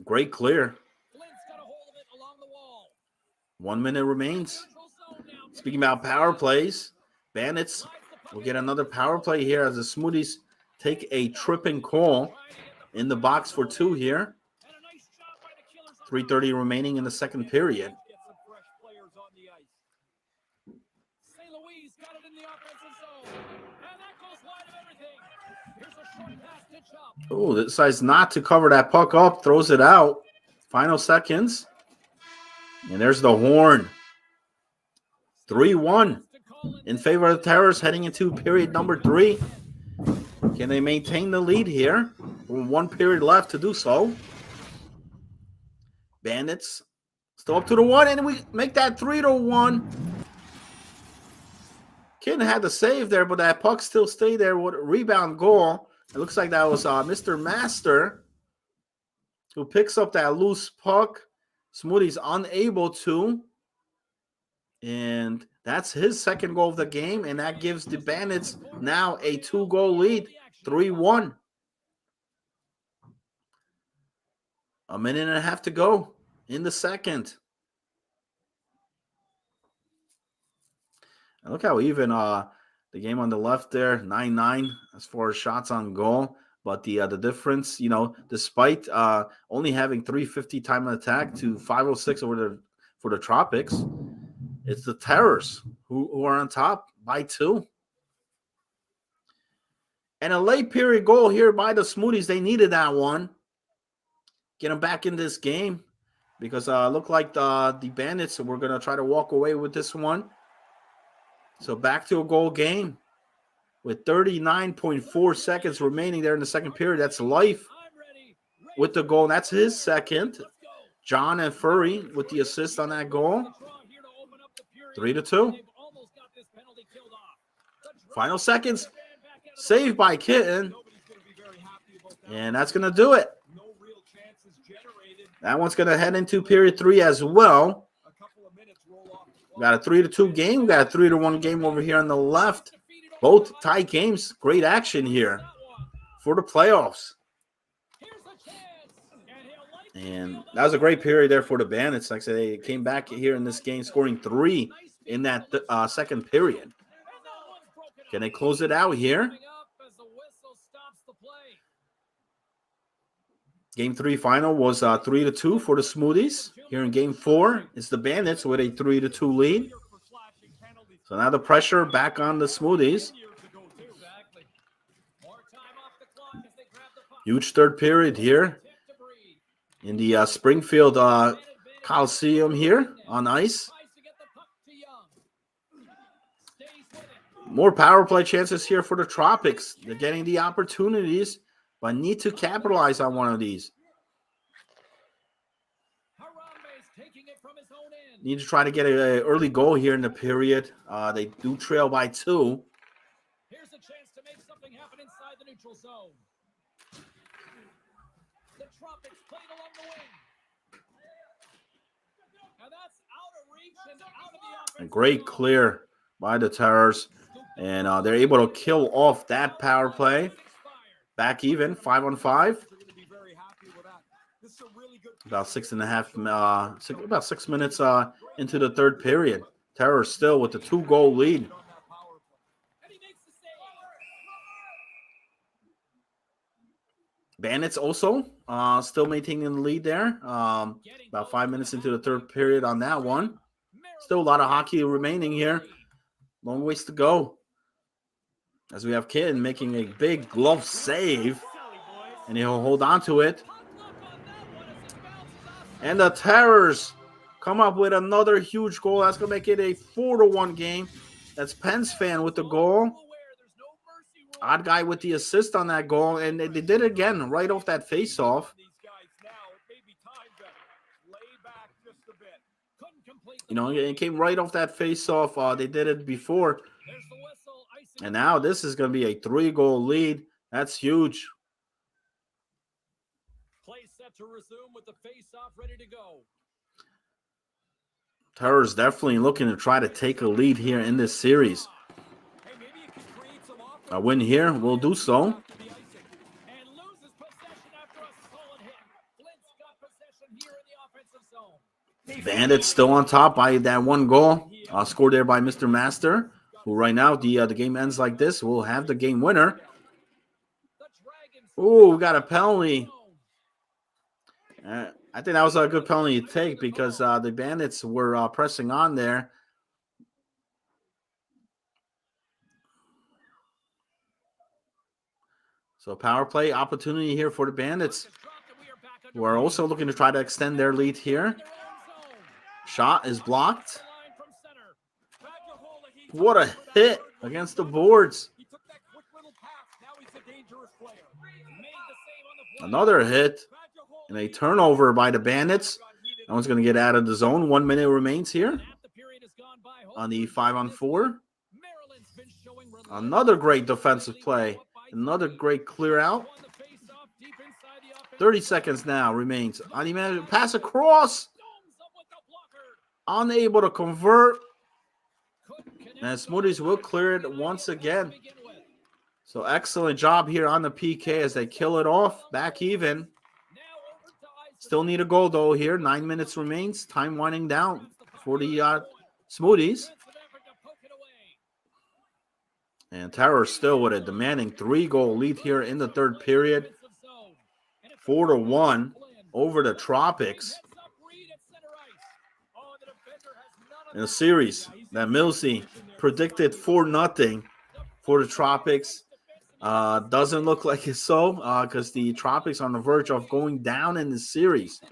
[SPEAKER 1] Great clear.
[SPEAKER 2] Flint's got a hold of it along the wall.
[SPEAKER 1] 1 minute remains.
[SPEAKER 2] Neutral zone now.
[SPEAKER 1] Speaking about power plays, Bandits will get another power play here as the Smoothies take a tripping call in the box for 2 here.
[SPEAKER 2] And a nice job by the Killers.
[SPEAKER 1] 3:30 remaining in the second period.
[SPEAKER 2] Get some fresh players on the ice. St. Louis got it in the offensive zone. And that goes wide of everything. Here's a short pass to Chop.
[SPEAKER 1] Oh, decides not to cover that puck up, throws it out. Final seconds. And there's the horn. 3-1 in favor of the Terrors heading into period number 3. Can they maintain the lead here? 1 period left to do so. Bandits still up to the 1, and we make that 3-1. Kitten had the save there, but that puck still stayed there with a rebound goal. It looks like that was Mr. Master who picks up that loose puck. Smoothie's unable to. And that's his second goal of the game, and that gives the Bandits now a 2-goal lead, 3-1. A minute and a half to go in the second. And look how even the game on the left there, 9-9 as far as shots on goal. But the difference, despite only having 350 time of attack to 506 for the Tropics, it's the Terrors who are on top by 2. And a late period goal here by the Smoothies. They needed that one. Get them back in this game because it looked like the Bandits were going to try to walk away with this one. So back to a goal game with 39.4 seconds remaining there in the second period. That's Life with the goal. And that's his second. John and Furry with the assist on that goal. 3-2. Final seconds. Saved by Kitten. And that's going to do it. That one's going to head into period 3 as well. We got a 3-2 game. We got a 3-1 game over here on the left. Both tie games. Great action here for the playoffs. And that was a great period there for the Bandits. Like I said, they came back here in this game, scoring 3 in that second period. Can they close it out here? Game 3 final was 3-2 for the Smoothies. Here in Game 4, it's the Bandits with a 3-2 lead. So now the pressure back on the Smoothies. Huge third period here in the Springfield Coliseum here on ice. More power play chances here for the Tropics. They're getting the opportunities, but need to capitalize on one of these. Need to try to get an early goal here in the period. They do trail by 2.
[SPEAKER 2] Here's a chance to make something happen inside the neutral zone. The Tropics played along the wing. And that's out of reach and out of the offense.
[SPEAKER 1] A great clear by the Terrors. And they're able to kill off that power play. Back even, 5-on-5. About 6.5, about 6 minutes into the third period. Terror still with the 2-goal lead. Bandits also still maintaining the lead there. About 5 minutes into the third period on that one. Still a lot of hockey remaining here. Long ways to go. As we have Kitten making a big glove save. And he'll hold on to it. And the Terrors come up with another huge goal. That's going to make it a 4-1 game. That's Penn's fan with the goal. Odd guy with the assist on that goal. And they did it again right off that face-off. You know, it came right off that face-off. They did it before. And now this is going to be a 3-goal lead. That's huge.
[SPEAKER 2] Play set to resume with the face-off ready to go.
[SPEAKER 1] Terrors definitely looking to try to take a lead here in this series. A win here will do so. Bandits still on top by that 1 goal. Scored there by Mr. Master, who right now, the game ends like this. We'll have the game winner. Ooh, we got a penalty. I think that was a good penalty to take because the Bandits were pressing on there. So power play opportunity here for the Bandits, who are also looking to try to extend their lead here. Shot is blocked. What a hit against the boards. Another hit. And a turnover by the Bandits. That one's going to get out of the zone. 1 minute remains here on the 5-on-4. Another great defensive play. Another great clear out. 30 seconds now remains. Pass across. Unable to convert. And Smoothies will clear it once again. So excellent job here on the PK as they kill it off. Back even. Still need a goal, though, here. 9 minutes remains. Time winding down for the Smoothies. And Terror still with a demanding 3-goal lead here in the third period. 4-1 over the Tropics. In a series that Millsy predicted 4-0 for the Tropics. Doesn't look like it's so because the Tropics are on the verge of going down in the series.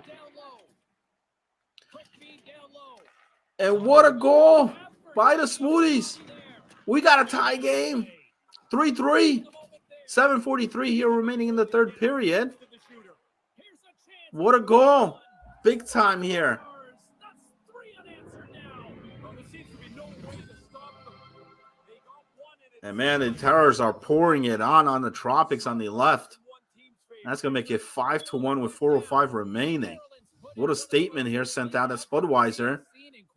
[SPEAKER 1] And what a goal by the Smoothies. We got a tie game. 3-3. 7:43 here remaining in the third period. What a goal. Big time here. And man, the Terrors are pouring it on the Tropics on the left. That's going to make it 5-1 with 4:05 remaining. What a statement here sent out at Spudweiser.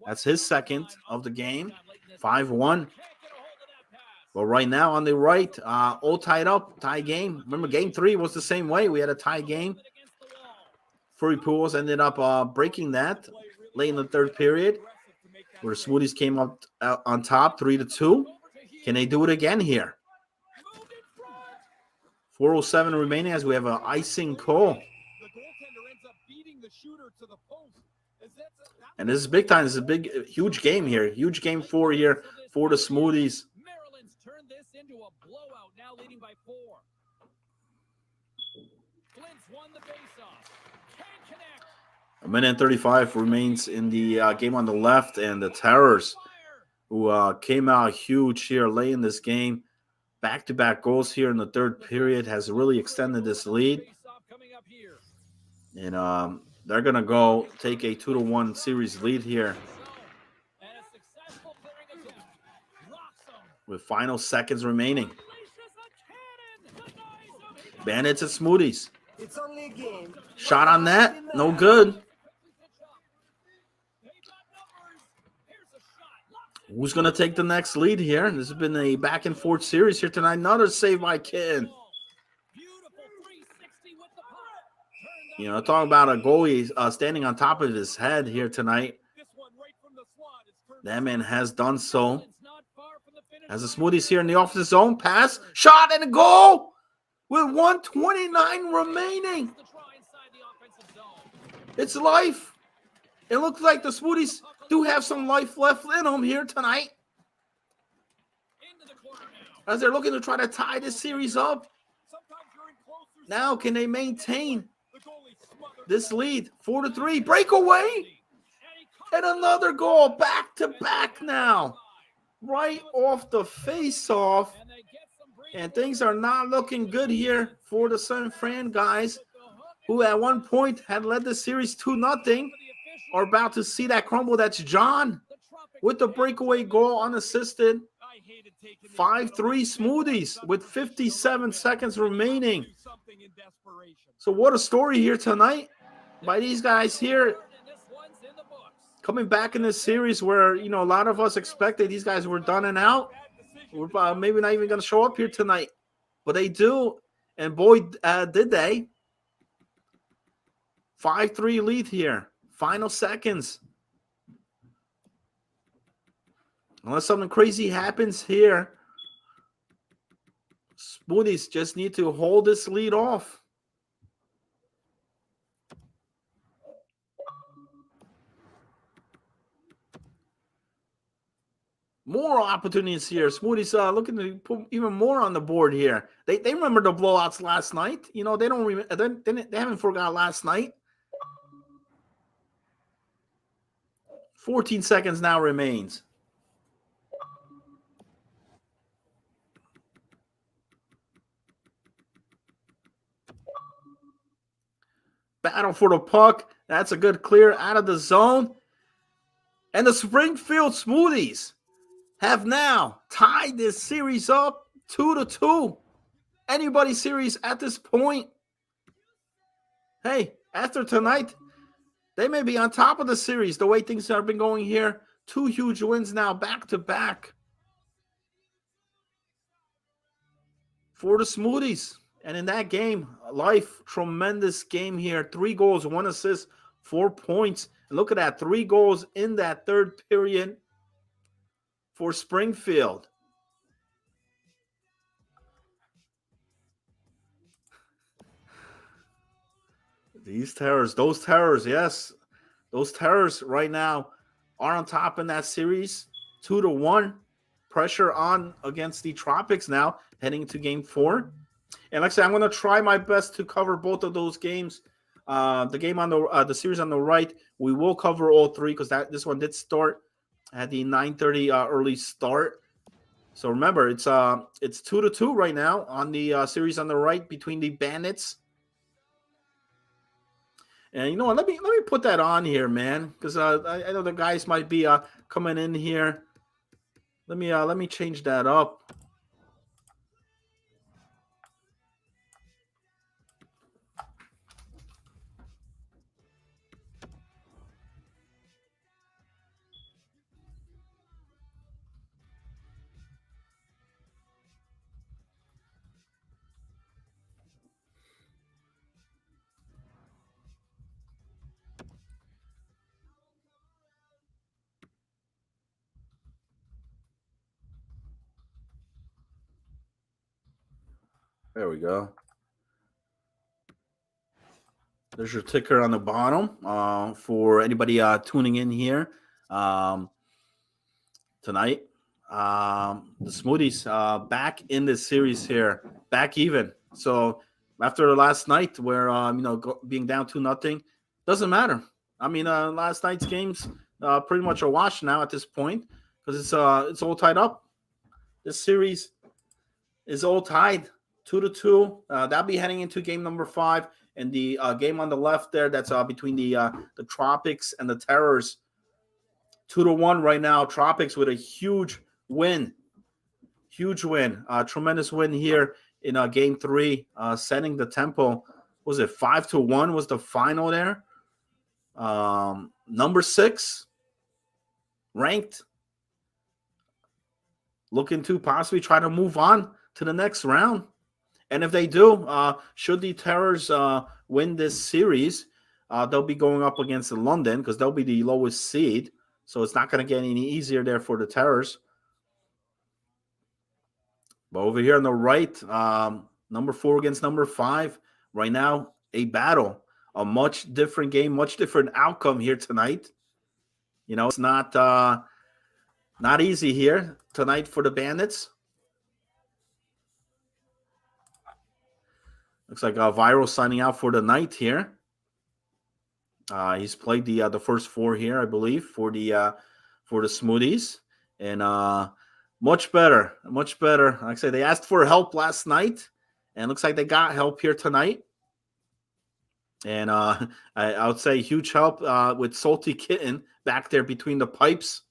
[SPEAKER 1] That's his second of the game. 5-1. But right now on the right, all tied up, tie game. Remember, game 3 was the same way. We had a tie game. Furry Pools ended up breaking that late in the third period, where the Smoothies came up on top 3-2. Can they do it again here? 4:07 remaining as we have an icing call. And this is big time. This is a big, huge game here. Huge game 4 here for the Smoothies.
[SPEAKER 2] Maryland's turned this into a blowout, now leading by 4. Flint's won the faceoff. Can't connect.
[SPEAKER 1] A minute and 35 remains in the game on the left, and the Terrors, who came out huge here late in this game. Back-to-back goals here in the third period has really extended this lead. And they're going to go take a 2-1 series lead here. With final seconds remaining. Bandits and Smoothies.
[SPEAKER 3] It's only a game.
[SPEAKER 1] Shot on that. No good. Who's going to take the next lead here? This has been a back-and-forth series here tonight. Another save by Kitten. You know, talking about a goalie standing on top of his head here tonight. That man has done so. As the Smoothies here in the offensive zone. Pass. Shot and a goal. With 1:29 remaining. It's life. It looks like the Smoothies do have some life left in them here tonight. as they're looking to try to tie this series up. Now, can they maintain this lead? 4-3, breakaway, and another goal, back to back now, right off the face-off, and things are not looking good here for the San Fran guys, who at one point had led the series 2-0, are about to see that crumble. That's John with the breakaway goal unassisted. 5-3 Smoothies with 57 seconds remaining. So what a story here tonight by these guys here, coming back in this series where, you know, a lot of us expected these guys were done and out. We're maybe not even going to show up here tonight, but they do, and boy, did they. 5-3 lead here. Final seconds. Unless something crazy happens here, Smoothies just need to hold this lead off. More opportunities here. Smoothies looking to put even more on the board here. They remember the blowouts last night. You know, they don't remember. They haven't forgot last night. 14 seconds now remains. Battle for the puck. That's a good clear out of the zone. And the Springfield Smoothies have now tied this series up 2-2. Anybody series at this point. Hey, after tonight, they may be on top of the series the way things have been going here. 2 huge wins now back to back for the Smoothies. And in that game, tremendous game here. 3 goals, 1 assist, 4 points. And look at that, 3 goals in that third period for Springfield. These Terrors, those Terrors, yes. Those Terrors right now are on top in that series. 2-1. Pressure on against the Tropics now, heading into game 4. And like I said, I'm going to try my best to cover both of those games. The game on the series on the right, we will cover all 3 because this one did start at the 9:30 early start. So remember, it's 2-2 right now on the series on the right between the Bandits. And you know what? Let me put that on here, man, because I know the guys might be coming in here. Let me change that up. There we go. There's your ticker on the bottom for anybody tuning in here tonight. The Smoothies back in this series here, back even. So after last night, where being down 2-0, doesn't matter. I mean, last night's games pretty much a wash now at this point because it's all tied up. This series is all tied 2-2. That'll be heading into game number 5. And the game on the left there, that's between the Tropics and the Terrors. 2-1 right now. Tropics with a huge win. Tremendous win here in game 3, setting the tempo. Was it 5-1 was the final there? Number 6 ranked. Looking to possibly try to move on to the next round. And if they do, should the Terrors win this series, they'll be going up against London because they'll be the lowest seed. So it's not going to get any easier there for the Terrors. But over here on the right, number 4 against number 5. Right now, a battle. A much different game, much different outcome here tonight. You know, it's not easy here tonight for the Bandits. Looks like Viral signing out for the night here. He's played the first 4 here, I believe, for the Smoothies, and much better. Like I said, they asked for help last night, and looks like they got help here tonight. And I would say huge help with Salty Kitten back there between the pipes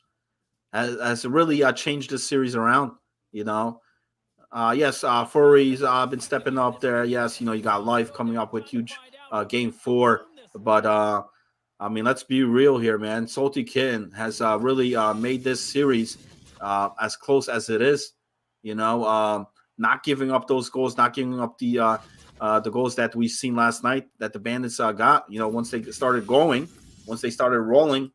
[SPEAKER 1] has really changed this series around. Yes, Furry's been stepping up there. Yes, you got Life coming up with huge game 4. But, I mean, let's be real here, man. Salty Kitten has really made this series as close as it is. Not giving up those goals, not giving up the goals that we've seen last night that the Bandits got. Once they started going, once they started rolling, it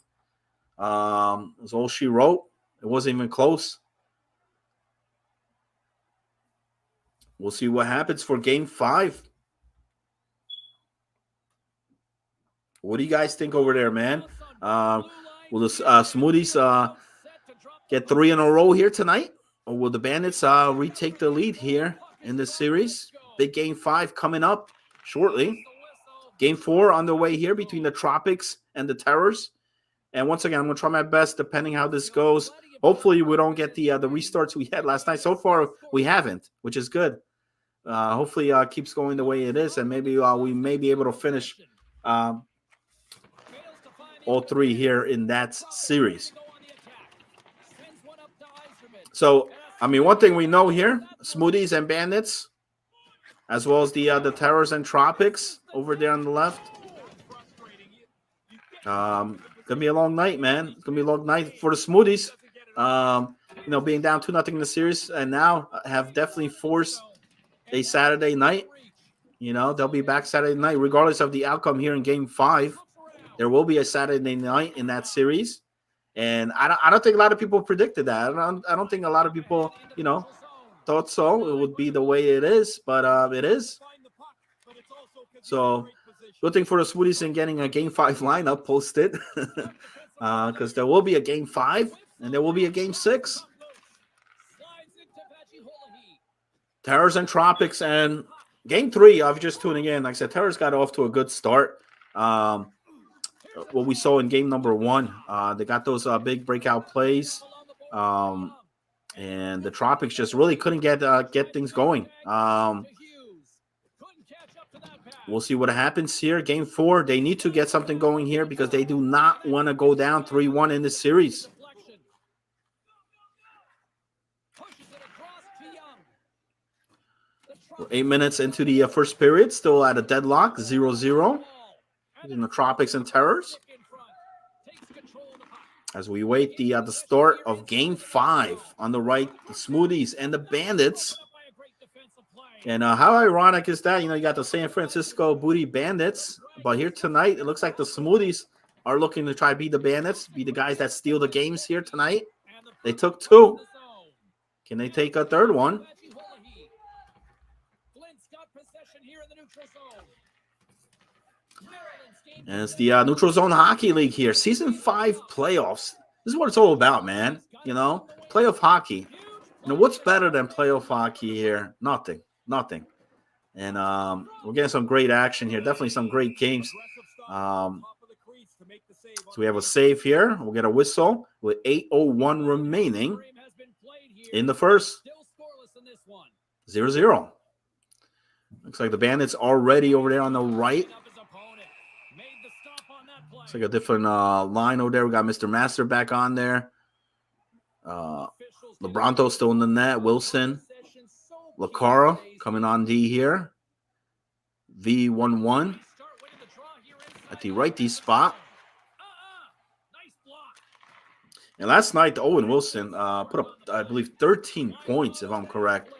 [SPEAKER 1] was all she wrote. It wasn't even close. We'll see what happens for Game 5. What do you guys think over there, man? Will the Smoothies get 3 in a row here tonight? Or will the Bandits retake the lead here in this series? Big Game 5 coming up shortly. Game 4 on the way here between the Tropics and the Terrors. And once again, I'm going to try my best depending how this goes. Hopefully we don't get the restarts we had last night. So far, we haven't, which is good. Hopefully it keeps going the way it is, and maybe we may be able to finish all 3 here in that series. So, I mean, one thing we know here, Smoothies and Bandits, as well as the Terrors and Tropics over there on the left. Gonna be a long night, man. It's gonna be a long night for the Smoothies. Being down 2-0 in the series, and now have definitely forced a Saturday night. They'll be back Saturday night, regardless of the outcome here in Game 5. There will be a Saturday night in that series, and I don't think a lot of people predicted that. I don't think a lot of people, thought so. It would be the way it is, but it is. So, good thing for the Smoothies in getting a Game 5 lineup posted, because there will be a Game 5 and there will be a Game 6. Terrors and Tropics, and Game 3, if you're just tuning in, like I said, Terrors got off to a good start. What we saw in game number 1, they got those big breakout plays, and the Tropics just really couldn't get things going. We'll see what happens here. Game 4, they need to get something going here because they do not want to go down 3-1 in this series. We're 8 minutes into the first period, still at a deadlock, 0-0 in the Tropics and Terrors. As we wait the start of Game 5 on the right, the Smoothies and the Bandits. And how ironic is that? You got the San Francisco Booty Bandits, but here tonight, it looks like the Smoothies are looking to try to beat the Bandits, be the guys that steal the games here tonight. They took 2. Can they take a third one? And it's the Neutral Zone Hockey League here. Season 5 playoffs. This is what it's all about, man. Playoff hockey. What's better than playoff hockey here? Nothing. And we're getting some great action here. Definitely some great games. So we have a save here. We'll get a whistle with 8:01 remaining in the first. 0-0. Looks like the Bandits already over there on the right. Looks like a different line over there. We got Mr. Master back on there. LeBronto still in the net. Wilson. Lacara coming on D here. V11 at the right D spot. And last night, Owen Wilson put up, I believe, 13 points, if I'm correct.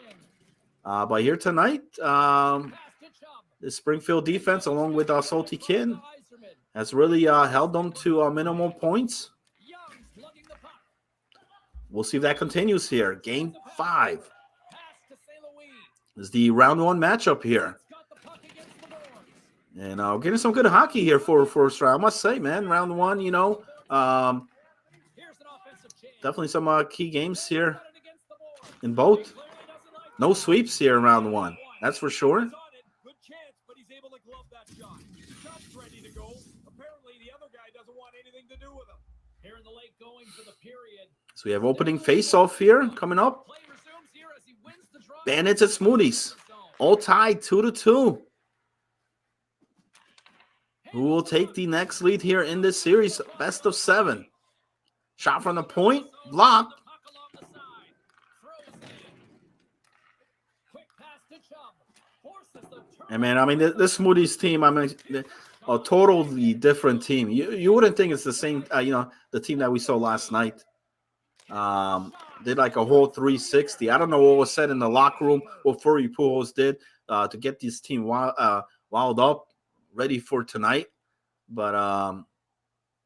[SPEAKER 1] But here tonight, the Springfield defense, along with Salty Kitten, has really held them to minimal points. We'll see if that continues here. Game 5 is the round 1 matchup here. And we're getting some good hockey here for first round. I must say, man, round 1, definitely some key games here in both. No sweeps here in round 1. That's for sure.
[SPEAKER 2] anything to do with them. Here in the late going for the period.
[SPEAKER 1] So we have opening face-off here coming up.
[SPEAKER 2] Play resumes here as he wins the draw.
[SPEAKER 1] Bandits at Smoothies. All tied 2-2. Who will take the next lead here in this series? Best of 7. Shot from the point. Blocked. And man, I mean, this Smoothies team, I mean, a totally different team. You wouldn't think it's the same, the team that we saw last night. Did like a whole 360. I don't know what was said in the locker room, what Furry Pujols did to get this team wild up, ready for tonight. But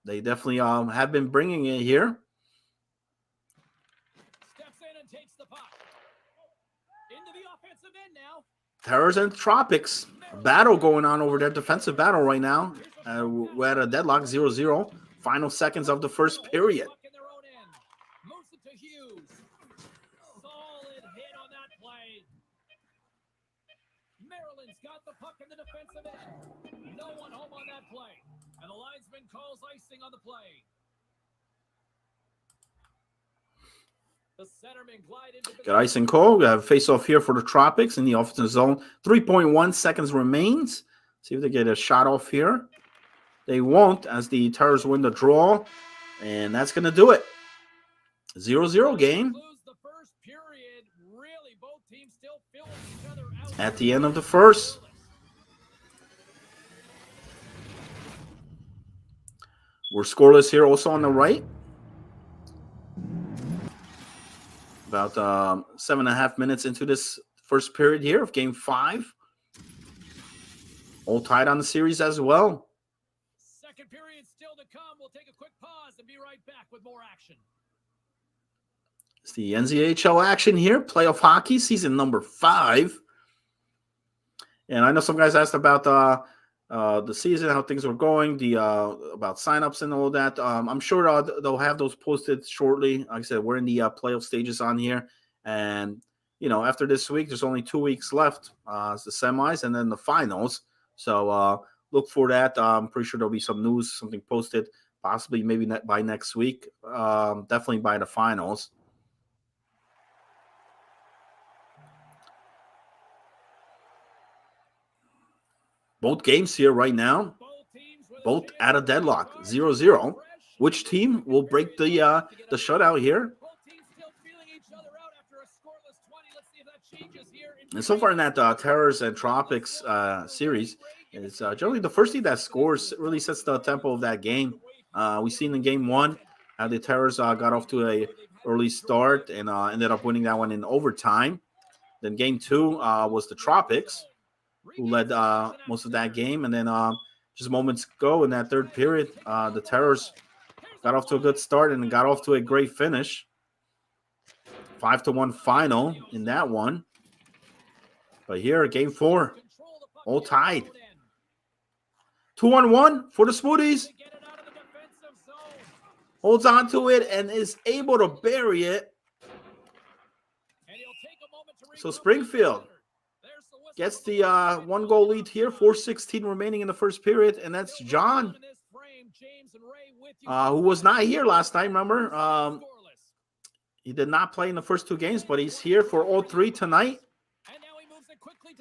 [SPEAKER 1] they definitely have been bringing it here.
[SPEAKER 2] Steps in and takes the puck. Into the offensive end now.
[SPEAKER 1] Terrors and Tropics. A battle going on over there. Defensive battle right now. We're at a deadlock, 0-0. Final seconds of the first period.
[SPEAKER 2] Moves it to Hughes. Solid hit on that play. Maryland's got the puck in the defensive end. No one home on that play. And the linesman calls icing on the play. The centerman glide into
[SPEAKER 1] Got ice and cold. We have face off here for the Tropics in the offensive zone. 3.1 seconds remains. See if they get a shot off here. They won't as the Terrors win the draw. And that's going to do it. 0-0 game. At the end of the first. We're scoreless here also on the right. About 7.5 minutes into this first period here of game 5. All tied on the series as well.
[SPEAKER 2] Second period still to come. We'll take a quick pause and be right back with more action.
[SPEAKER 1] It's the NZHL action here. Playoff hockey season number 5. And I know some guys asked about the season, how things were going, about signups and all that. I'm sure they'll have those posted shortly. Like I said, we're in the playoff stages on here. And, after this week, there's only 2 weeks left. It's the semis and then the finals. So look for that. I'm pretty sure there'll be some news, something posted, possibly maybe by next week. Definitely by the finals. Both games here right now, both at a deadlock, 0-0. Which team will break the shutout here? And so far in that Terrors and Tropics series, it's generally the first team that scores really sets the tempo of that game. We've seen in game 1 how the Terrors got off to a early start and ended up winning that one in overtime. Then game 2 was the Tropics, who led most of that game. And then just moments ago in that third period, the Terrors got off to a good start and got off to a great finish. 5-1 final in that one. But here, game 4, all tied. 2-1 for the Smoothies. Holds on to it and is able to bury it. So Springfield gets the 1-goal lead here, 4:16 remaining in the first period, and that's John, who was not here last time, remember? He did not play in the first 2 games, but he's here for all 3 tonight.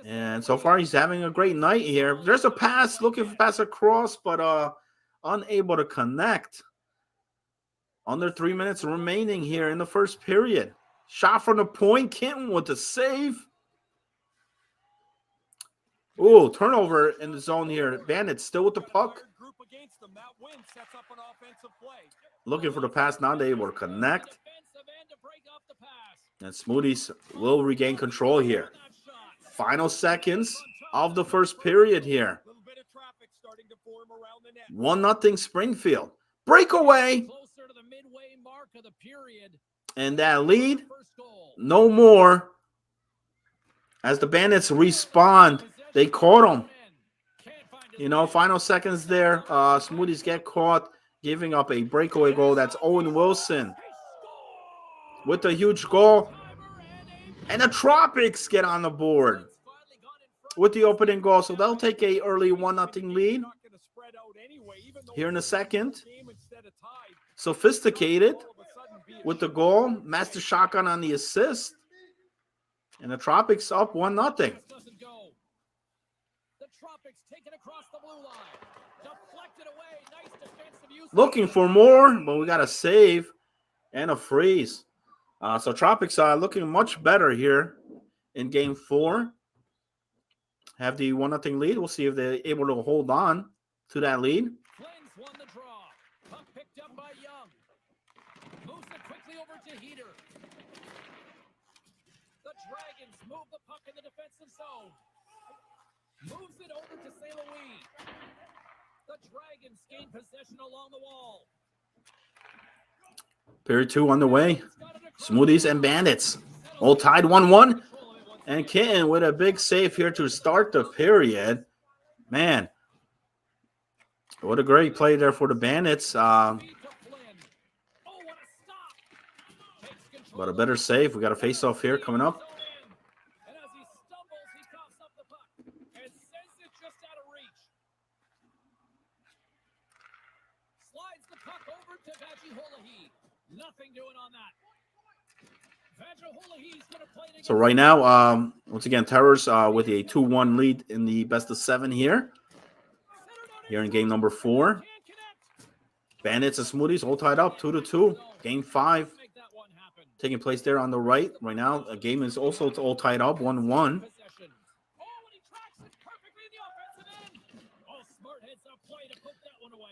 [SPEAKER 1] And so far, he's having a great night here. There's a pass, looking for pass across, but unable to connect. Under 3 minutes remaining here in the first period. Shot from the point, Kenton with the save. Ooh, turnover in the zone here. Bandits still with the puck. Looking for the pass, now they're able to connect. And Smoothies will regain control here. Final seconds of the first period here. 1-0 Springfield. Breakaway. And that lead, no more. As the Bandits respond, they caught him. Final seconds there. Smoothies get caught, giving up a breakaway goal. That's Owen Wilson with a huge goal. And the Tropics get on the board with the opening goal. So they'll take a early 1-0 lead here in the second. Sophisticated with the goal. Master Shotgun on the assist. And the Tropics up 1-0.
[SPEAKER 2] The Tropics taken across the blue line. Deflected away. Nice defensive use.
[SPEAKER 1] Looking for more, but we got a save and a freeze. So Tropics are looking much better here in game 4. Have the 1-0 lead. We'll see if they're able to hold on to that lead.
[SPEAKER 2] Flynn's won the draw. Puck picked up by Young. Moves it quickly over to Heater. The Dragons move the puck in the defensive zone. Moves it over to St. Louis. The Dragons gain possession along the wall.
[SPEAKER 1] Period 2 underway. Smoothies and Bandits all tied 1-1. And Kitten with a big save here to start the period. Man, what a great play there for the Bandits. But a better save. We got a face-off here coming up.
[SPEAKER 2] And as he stumbles, he coughs up the puck and sends it just out of reach. Slides the puck over to Vajiholahi. Nothing doing on that. Vajiholahi's going to play it again.
[SPEAKER 1] So right now, once again, Terrors with a 2-1 lead in the best of 7 here. Here in game number 4. Bandits and Smoothies all tied up 2-2. Game 5 taking place there on the right. Right now, a game is also all tied up 1-1.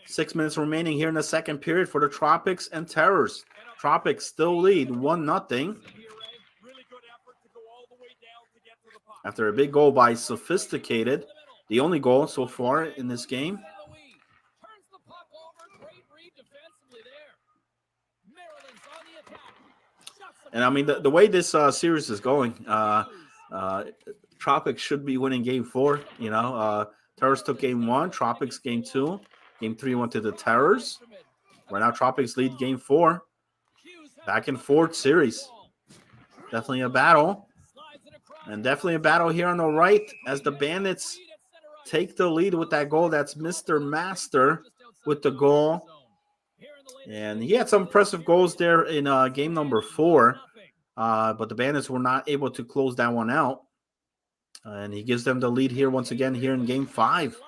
[SPEAKER 1] 6 minutes remaining here in the second period for the Tropics and Terrors. Tropics still lead 1-0. After a big goal by Sophisticated, the only goal so far in this game. And I mean, the way this series is going, Tropics should be winning game 4. You know, Terrors took game 1, Tropics game 2, game 3 went to the Terrors. Right now, Tropics lead game 4. Back and forth series. Definitely a battle. And definitely a battle here on the right as the Bandits take the lead with that goal. That's Mr. Master with the goal. And he had some impressive goals there in game number 4. But the Bandits were not able to close that one out. And he gives them the lead here once again here in game 5.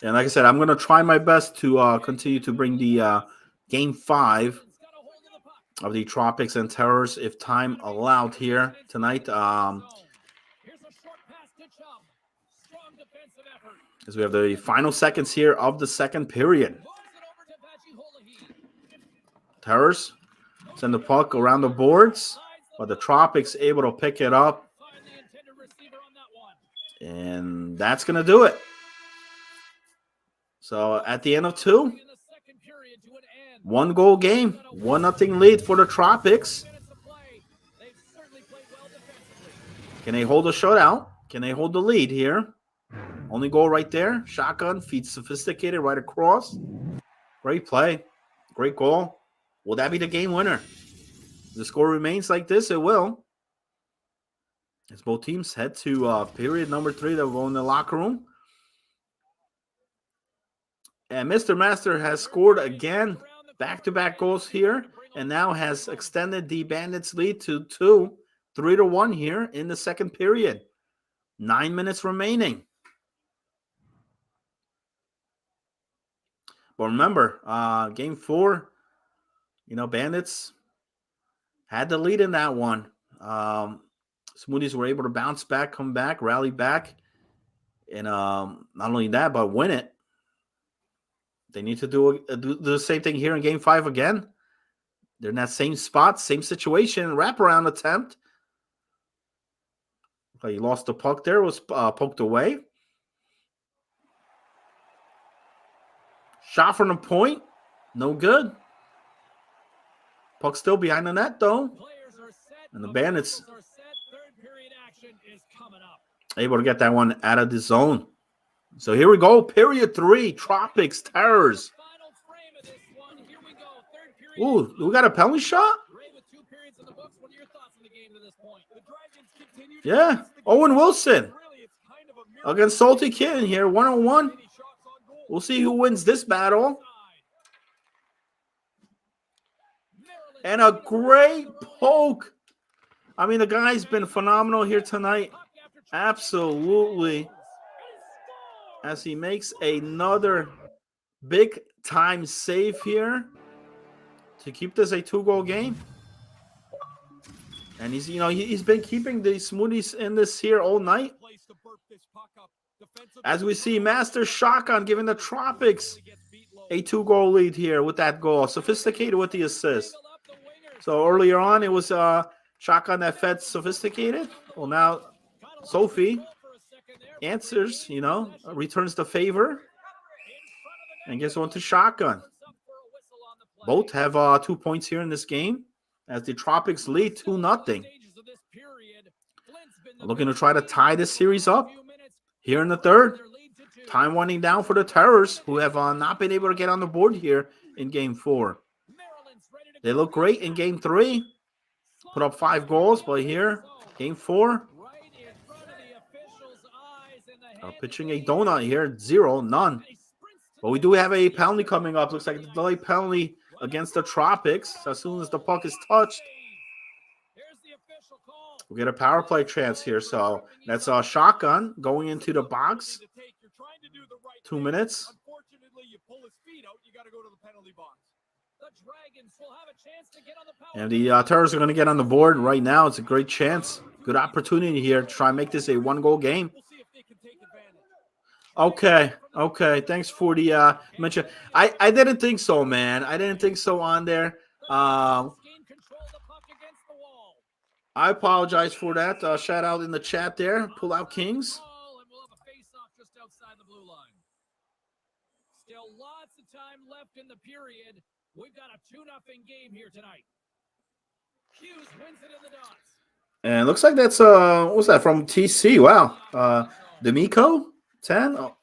[SPEAKER 1] And like I said, I'm going to try my best to continue to bring the game 5 of the Tropics and Terrors if time allowed here tonight. As we have the final seconds here of the second period. Terrors send the puck around the boards, but the Tropics able to pick it up. And that's going to do it. So at the end of 2, 1-goal game, 1-0 lead for the Tropics. Can they hold a shutout? Can they hold the lead here? Only goal right there. Shotgun feeds Sophisticated right across. Great play. Great goal. Will that be the game winner? If the score remains like this, it will. As both teams head to period number 3, they'll go in the locker room. And Mr. Master has scored again. Back-to-back goals here. And now has extended the Bandits' lead to 3-1 here in the second period. 9 minutes remaining. But remember, game 4, you know, Bandits had the lead in that one. Smoothies were able to bounce back, come back, rally back. And not only that, but win it. They need to do the same thing here in game 5 again. They're in that same spot, same situation, wraparound attempt. He lost the puck there, was poked away. Shot from the point, no good. Puck still behind the net, though. And the Bandits able to get that one out of the zone. So here we go, period 3, Tropics, Terrors. Ooh, we got a penalty shot? Yeah, Owen Wilson against Salty Kid here, 1-on-1. We'll see who wins this battle. And a great poke. I mean, the guy's been phenomenal here tonight. Absolutely. As he makes another big-time save here to keep this a 2-goal game. And he's been keeping the Smoothies in this here all night. As we see Master Shotgun giving the Tropics a 2-goal lead here with that goal. Sophisticated with the assist. So earlier on, it was Shotgun that fed Sophisticated. Well, now Sophie answers, returns the favor and gets one to Shotgun. Both have 2 points here in this game as the Tropics lead 2-0. Looking to try to tie this series up here in the third. Time winding down for the Terrors, who have not been able to get on the board here in Game 4. They look great in Game 3. Put up 5 goals, but here, Game 4. Pitching a donut here, 0, none. But we do have a penalty coming up. Looks like a delay penalty against the Tropics. As soon as the puck is touched, we'll get a power play chance here. So that's a Shotgun going into the box. 2 minutes. And the Terrors are going to get on the board right now. It's a great chance. Good opportunity here to try and make this a 1-goal game. Okay. Thanks for the mention. I didn't think so, man. I didn't think so on there. I apologize for that. Shout out in the chat there. Pull out Kings.
[SPEAKER 2] Still lots of time left in the period. We've got a 2-0 game here tonight. Hughes wins it in the dots.
[SPEAKER 1] And it looks like that's what was that from TC? Wow. D'Amico 10. Oh.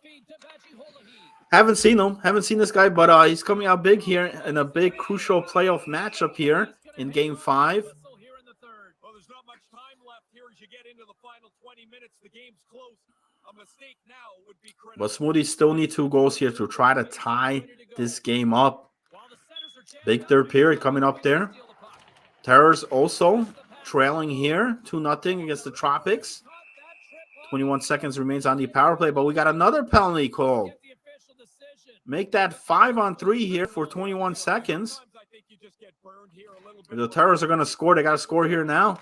[SPEAKER 1] Haven't seen him. Haven't seen this guy, but he's coming out big here in a big crucial playoff matchup here in Game 5.
[SPEAKER 2] Well, there's not much time left here as you get into the final 20 minutes. The game's close. A mistake now would be critical.
[SPEAKER 1] But Smoothies still need 2 goals here to try to tie this game up. Big third period coming up there. Terrors also trailing here 2-0 against the Tropics. 21 seconds remains on the power play, but we got another penalty called. Make that 5-on-3 here for 21 seconds. The Terrors are going to score. They got to score here now.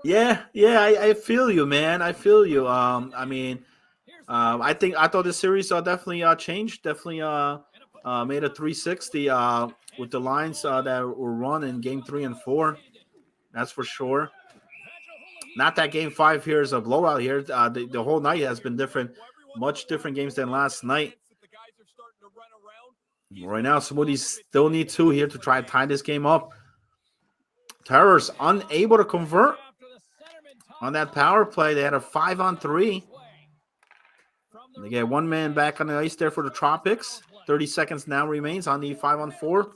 [SPEAKER 1] Yeah, I feel you, man. I feel you. I thought this series definitely changed. Definitely made a 360 with the lines that were run in Game 3 and 4. That's for sure. Not that Game 5 here is a blowout here. The whole night has been different. Much different games than last night. Right now, Smoothies still need 2 here to try to tie this game up. Terrors unable to convert on that power play. They had a 5-on-3. They get 1 man back on the ice there for the Tropics. 30 seconds now remains on the 5-on-4.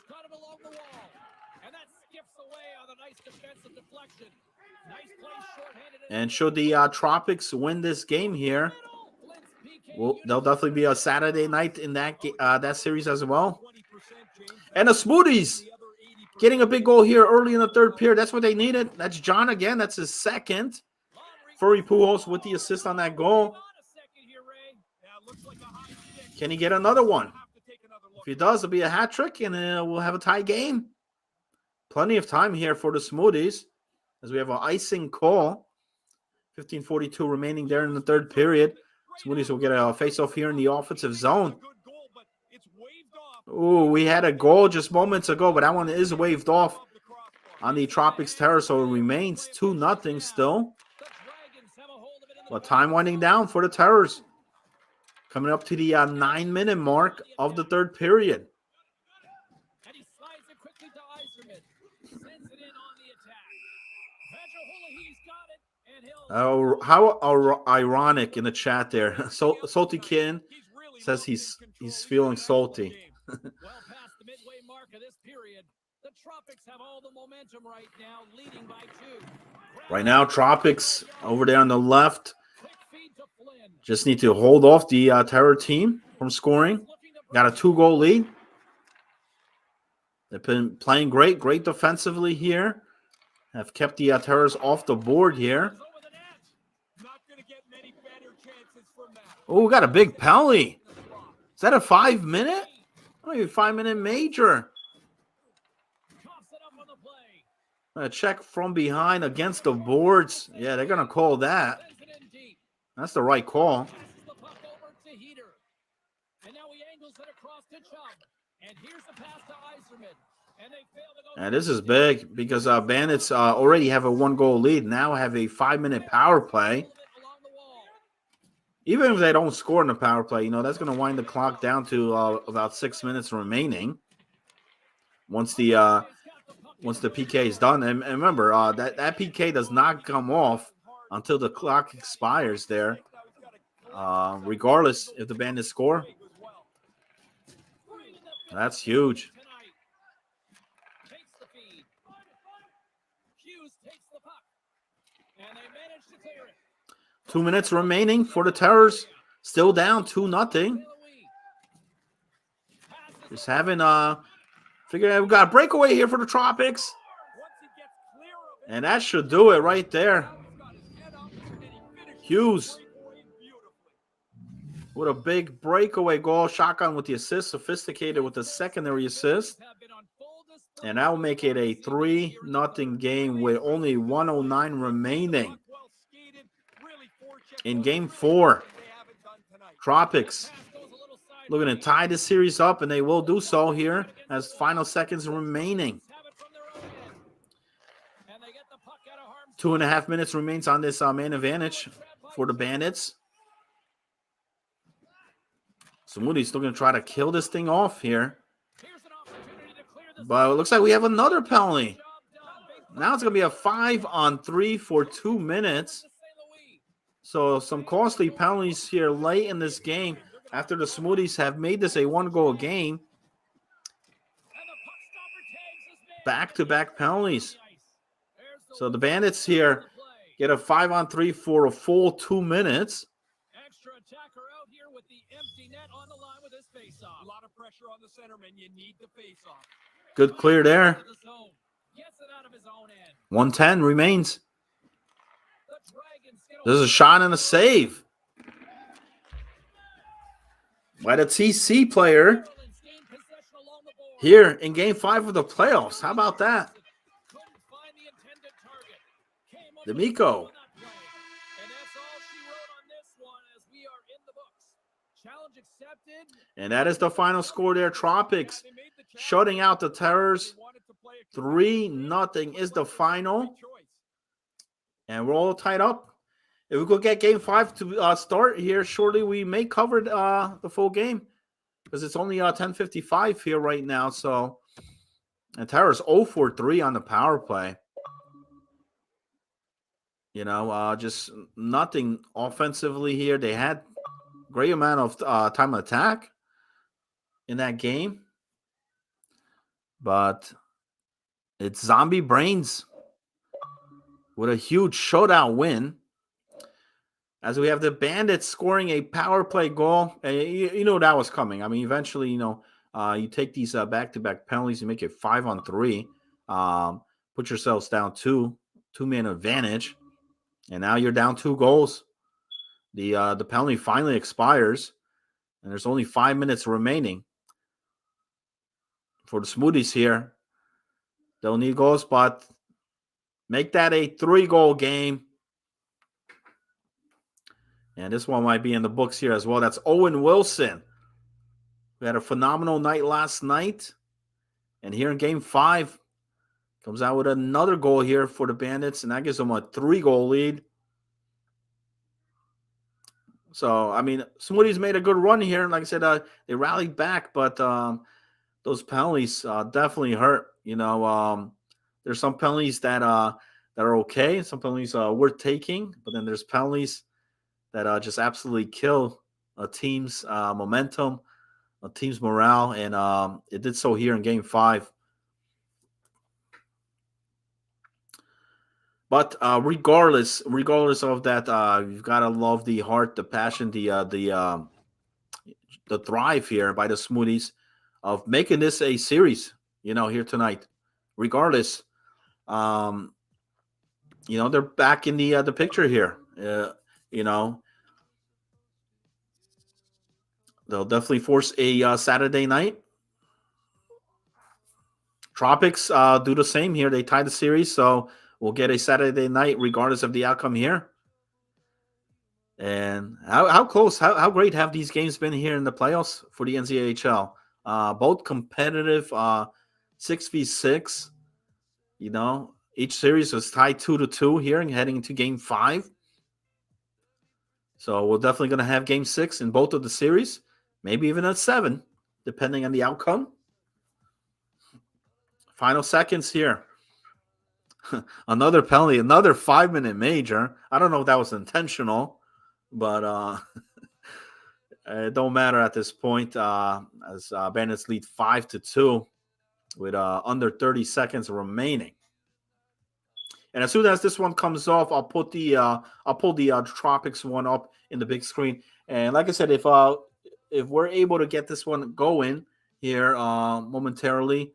[SPEAKER 1] And should the Tropics win this game here, well, they'll definitely be a Saturday night in that series as well. And the Smoothies getting a big goal here early in the third period. That's what they needed. That's John again. That's his second. Furry Pujols with the assist on that goal. Can he get another one? If he does, it'll be a hat trick, and we'll have a tie game. Plenty of time here for the Smoothies as we have an icing call. 15:42 remaining there in the third period. Smoothies will get a face-off here in the offensive zone. Ooh, we had a goal just moments ago, but that one is waved off on the Tropics Terror, so it remains 2-0 still. But time winding down for the Terrors. Coming up to the 9-minute mark of the third period. How ironic in the chat there. Salty Kin Says he's feeling salty.
[SPEAKER 2] Well past the midway mark of this period, the Tropics have all the momentum right now, leading by 2.
[SPEAKER 1] Right now, Tropics over there on the left
[SPEAKER 2] Quick feed to Flynn.
[SPEAKER 1] just need to hold off the Terror team from scoring. Got a 2-goal lead. They've been playing great defensively here. Have kept the Terrors off the board here.
[SPEAKER 2] Not gonna get many better chances from that.
[SPEAKER 1] Oh, we got a big penalty. Is that a 5-minute? Oh, maybe 5-minute major.
[SPEAKER 2] Coughs it up on the play.
[SPEAKER 1] A check from behind against the boards. Yeah, they're going to call that.
[SPEAKER 2] Sends it in deep.
[SPEAKER 1] That's the right call.
[SPEAKER 2] Passes the puck over to Heater. And now he angles it across to Chubb. And here's the pass to Iserman. And they fail to go.
[SPEAKER 1] And this is big because Bandits already have a 1-goal lead. Now have a 5-minute power play.
[SPEAKER 2] Along the wall.
[SPEAKER 1] Even if they don't score in the power play, you know, that's going to wind the clock down to about 6 minutes remaining. Once the PK is done. And remember, that PK does not come off until the clock expires there. Regardless if the Bandits score. That's huge.
[SPEAKER 2] Takes the feed. Hughes takes the puck. And they manage to clear it.
[SPEAKER 1] 2 minutes remaining for the Terrors. Still down 2-0. Just having figured out we got a breakaway here for the Tropics. And that should do it right there. Hughes with a big breakaway goal. Shotgun with the assist. Sophisticated with the secondary assist. And that will make it a 3-0 game with only 109 remaining. In game 4, Tropics looking to tie this series up, and they will do so here as final seconds remaining. 2.5 minutes remains on this man advantage for the Bandits. So Moody's still going to try to kill this thing off here. But it looks like we have another penalty. Now it's going to be a 5-on-3 for 2 minutes. So some costly penalties here late in this game after the Smoothies have made this a 1-goal game. Back-to-back penalties. So the Bandits here get a 5-on-3 for a full 2 minutes.
[SPEAKER 2] Extra attacker out here with the empty net on the line with his face-off. A lot of pressure on the centerman. You need the face-off.
[SPEAKER 1] Good clear there.
[SPEAKER 2] Gets it out of his own end.
[SPEAKER 1] 110 remains. There's a shot and a save by the TC player here in Game 5 of the playoffs. How about that? D'Amico. And that is the final score there. Tropics shutting out the Terrors. 3-0 is the final. And we're all tied up. If we could get Game 5 to start here shortly, we may cover the full game because it's only 10:55 here right now. So, and Terrors 0-for-3 on the power play. You know, just nothing offensively here. They had great amount of time attack in that game, but it's Zombie Brains with a huge showdown win. As we have the Bandits scoring a power play goal. You know that was coming. I mean, eventually, you know, you take these back-to-back penalties and make it 5-on-3. Put yourselves down 2-man advantage. And now you're down 2 goals. The penalty finally expires. And there's only 5 minutes remaining for the Smoothies here. They'll need goals, but make that a 3-goal game. And this one might be in the books here as well. That's Owen Wilson. We had a phenomenal night last night. And here in Game 5, comes out with another goal here for the Bandits. And that gives them a 3-goal lead. So, I mean, Smoothies made a good run here. Like I said, they rallied back. But those penalties definitely hurt. You know, there's some penalties that are okay. Some penalties worth taking. But then there's penalties that just absolutely kill a team's momentum, a team's morale, and it did so here in Game 5. But regardless of that, you've got to love the heart, the passion, the drive here by the Smoothies of making this a series. Here tonight. Regardless, they're back in the picture here. They'll definitely force a Saturday night. Tropics do the same here. They tie the series, so we'll get a Saturday night regardless of the outcome here. And how close, how great have these games been here in the playoffs for the NZHL? Both competitive, 6v6. Each series was tied 2-2 here and heading into Game 5. So we're definitely going to have Game 6 in both of the series, maybe even a 7, depending on the outcome. Final seconds here. Another penalty, another 5-minute major. I don't know if that was intentional, but it don't matter at this point as Bandits lead 5-2 with under 30 seconds remaining. And as soon as this one comes off, I'll pull the Tropics one up in the big screen. And like I said, if we're able to get this one going here momentarily,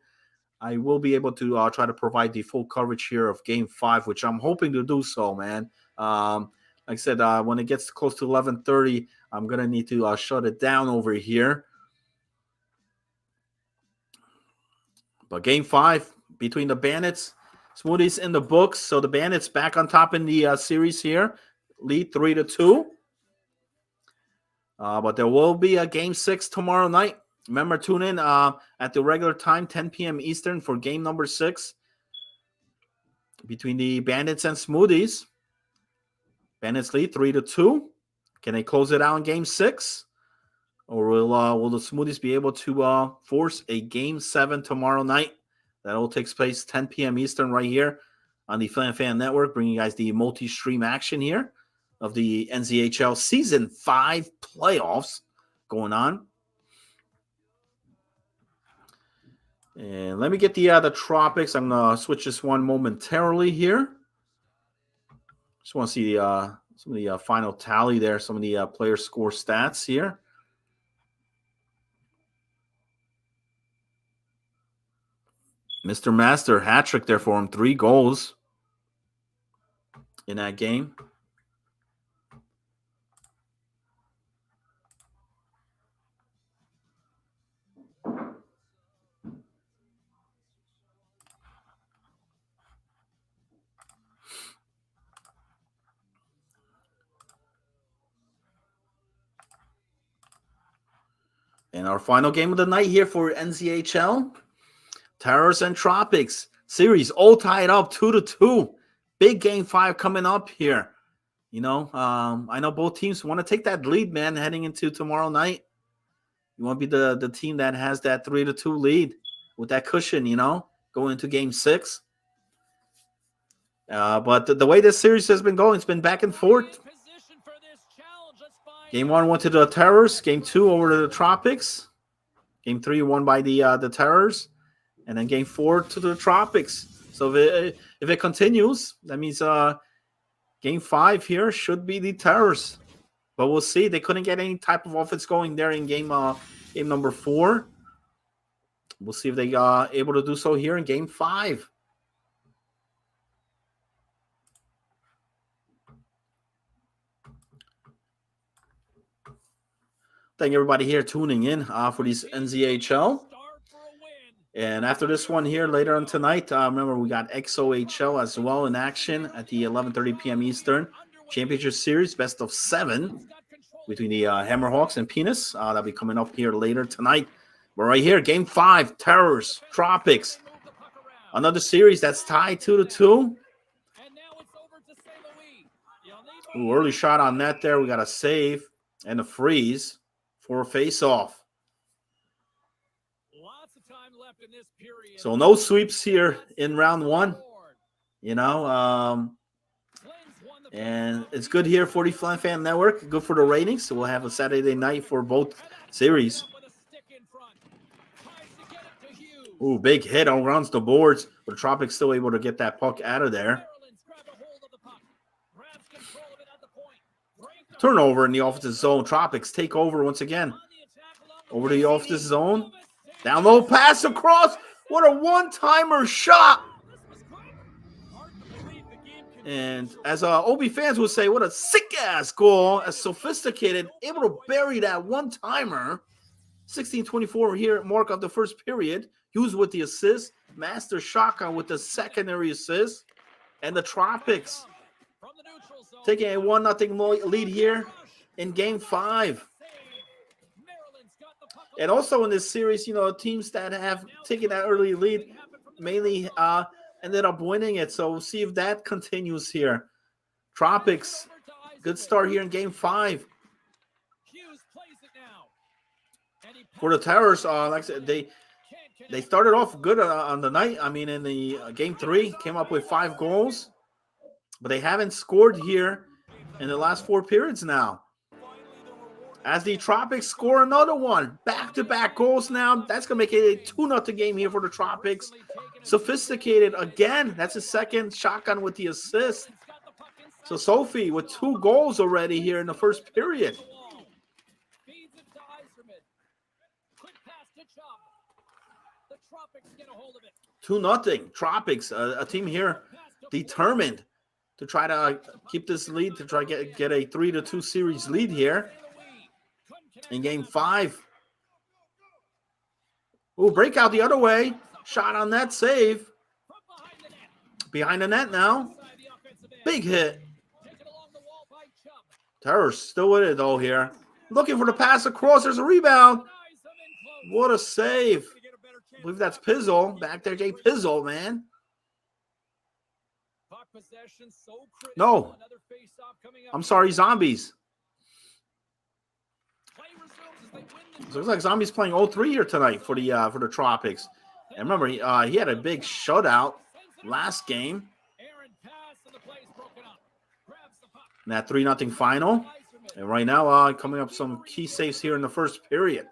[SPEAKER 1] I will be able to try to provide the full coverage here of Game 5, which I'm hoping to do so, man. Like I said, when it gets close to 11:30, I'm going to need to shut it down over here. But Game 5 between the Bandits, Smoothies in the books. So the Bandits back on top in the series here. Lead 3-2. But there will be a Game 6 tomorrow night. Remember, tune in at the regular time, 10 p.m. Eastern, for game number 6 between the Bandits and Smoothies. Bandits lead 3-2. Can they close it out in Game 6? Or will the Smoothies be able to force a Game 7 tomorrow night? That all takes place 10 p.m. Eastern right here on the Fan Network, bringing you guys the multi-stream action here of the NZHL Season 5 playoffs going on. And let me get the Tropics. I'm going to switch this one momentarily here. Just want to see some of the final tally there, some of the player score stats here. Mr. Master, hat trick there for him. 3 goals in that game. And our final game of the night here for NZHL. Terrors and Tropics series all tied up 2-2. Big Game 5 coming up here. I know both teams want to take that lead, man, heading into tomorrow night. You want to be the team that has that 3-2 lead with that cushion, going into Game 6. But the way this series has been going, it's been back and forth. Game 1 went to the Terrors. Game 2 over to the Tropics. Game 3 won by the Terrors. And then Game 4 to the Tropics. So if it continues, that means Game 5 here should be the Terrors. But we'll see. They couldn't get any type of offense going there in game number 4. We'll see if they are able to do so here in Game 5. Thank everybody here tuning in for these NZHL. And after this one here later on tonight, remember we got XOHL as well in action at the 11:30 p.m. Eastern Championship Series, best of 7 between the Hammerhawks and Penis. That'll be coming up here later tonight. But right here, Game 5, Terrors, Tropics. Another series that's tied 2-2. Ooh, early shot on net there. We got a save and a freeze for a face-off. So no sweeps here in round 1. And it's good here for the Flan Fan Network. Good for the ratings. So we'll have a Saturday night for both series. Ooh, big hit on runs the boards. But the Tropics still able to get that puck out of there. Turnover in the offensive zone. Tropics take over once again. Over to the offensive zone. Down low, pass across. What a one-timer shot. And as OB fans would say, what a sick-ass goal. As sophisticated, able to bury that one-timer. 16-24 here, mark of the first period. Hughes with the assist. Master Shotgun with the secondary assist. And the Tropics taking a 1-0 lead here in Game 5. And also in this series, you know, teams that have taken that early lead mainly ended up winning it. So we'll see if that continues here. Tropics, good start here in Game 5. For the Terrors, like I said, they started off good on the night. I mean, in the Game 3, came up with 5 goals. But they haven't scored here in the last 4 periods now. As the Tropics score another one. Back-to-back goals now. That's going to make it a 2-0 game here for the Tropics. Sophisticated again. That's his second shotgun with the assist. So Sophie with 2 goals already here in the first period. 2-0. Tropics, a team here determined to try to keep this lead, to try to get a 3-2 series lead here in Game 5. Ooh, breakout the other way. Shot on that save. Behind the net now. Big hit. Terrors still with it though here. Looking for the pass across. There's a rebound. What a save. I believe that's Pizzle. Back there, Jay Pizzle, man. No. I'm sorry, Zombies. So looks like Zombies playing 0-3 here tonight for the Tropics. And remember, he had a big shutout last game. And that 3-0 final. And right now, coming up some key saves here in the first period.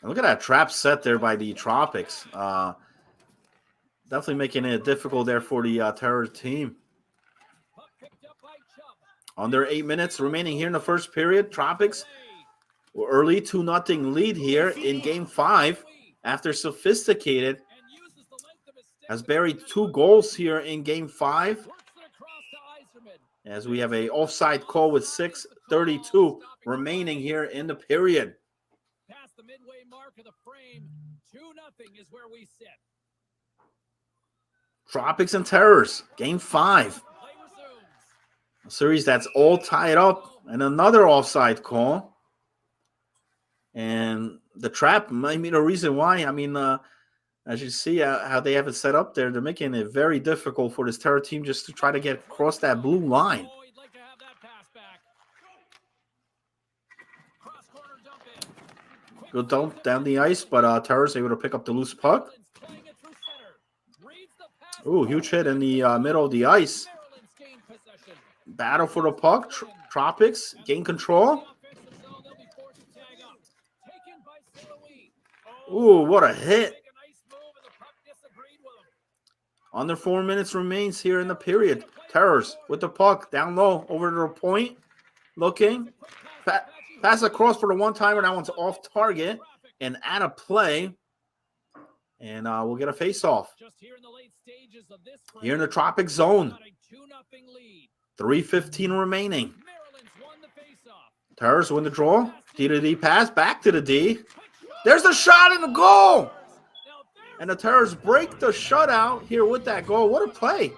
[SPEAKER 1] And look at that trap set there by the Tropics. Definitely making it difficult there for the Terror team. Under 8 minutes remaining here in the first period. Tropics were early 2-0 lead here in Game 5 after Sophisticated has buried 2 goals here in Game 5. As we have a offside call with 6:32 remaining here in the period.
[SPEAKER 2] Past the midway mark of the frame, 2-0 is where we sit.
[SPEAKER 1] Tropics and Terrors, Game 5. A series that's all tied up, and another offside call. And the trap might be the reason why. I mean, as you see how they have it set up there, they're making it very difficult for this Terror team just to try to get across that blue line. Good dump down the ice, but Terror's able to pick up the loose puck. Ooh, huge hit in the middle of the ice. Battle for the puck. Tropics gain control. Ooh, what a hit. Under 4 minutes remains here in the period. Terrors with the puck down low over to the point. Looking. Pass across for the one-timer. That one's off target and out of play. And we'll get a face-off. Here in the Tropic zone. 3:15 remaining. Terrors win the draw. D to D pass. Back to the D. There's the shot and the goal. And the Terrors break the shutout here with that goal. What a play.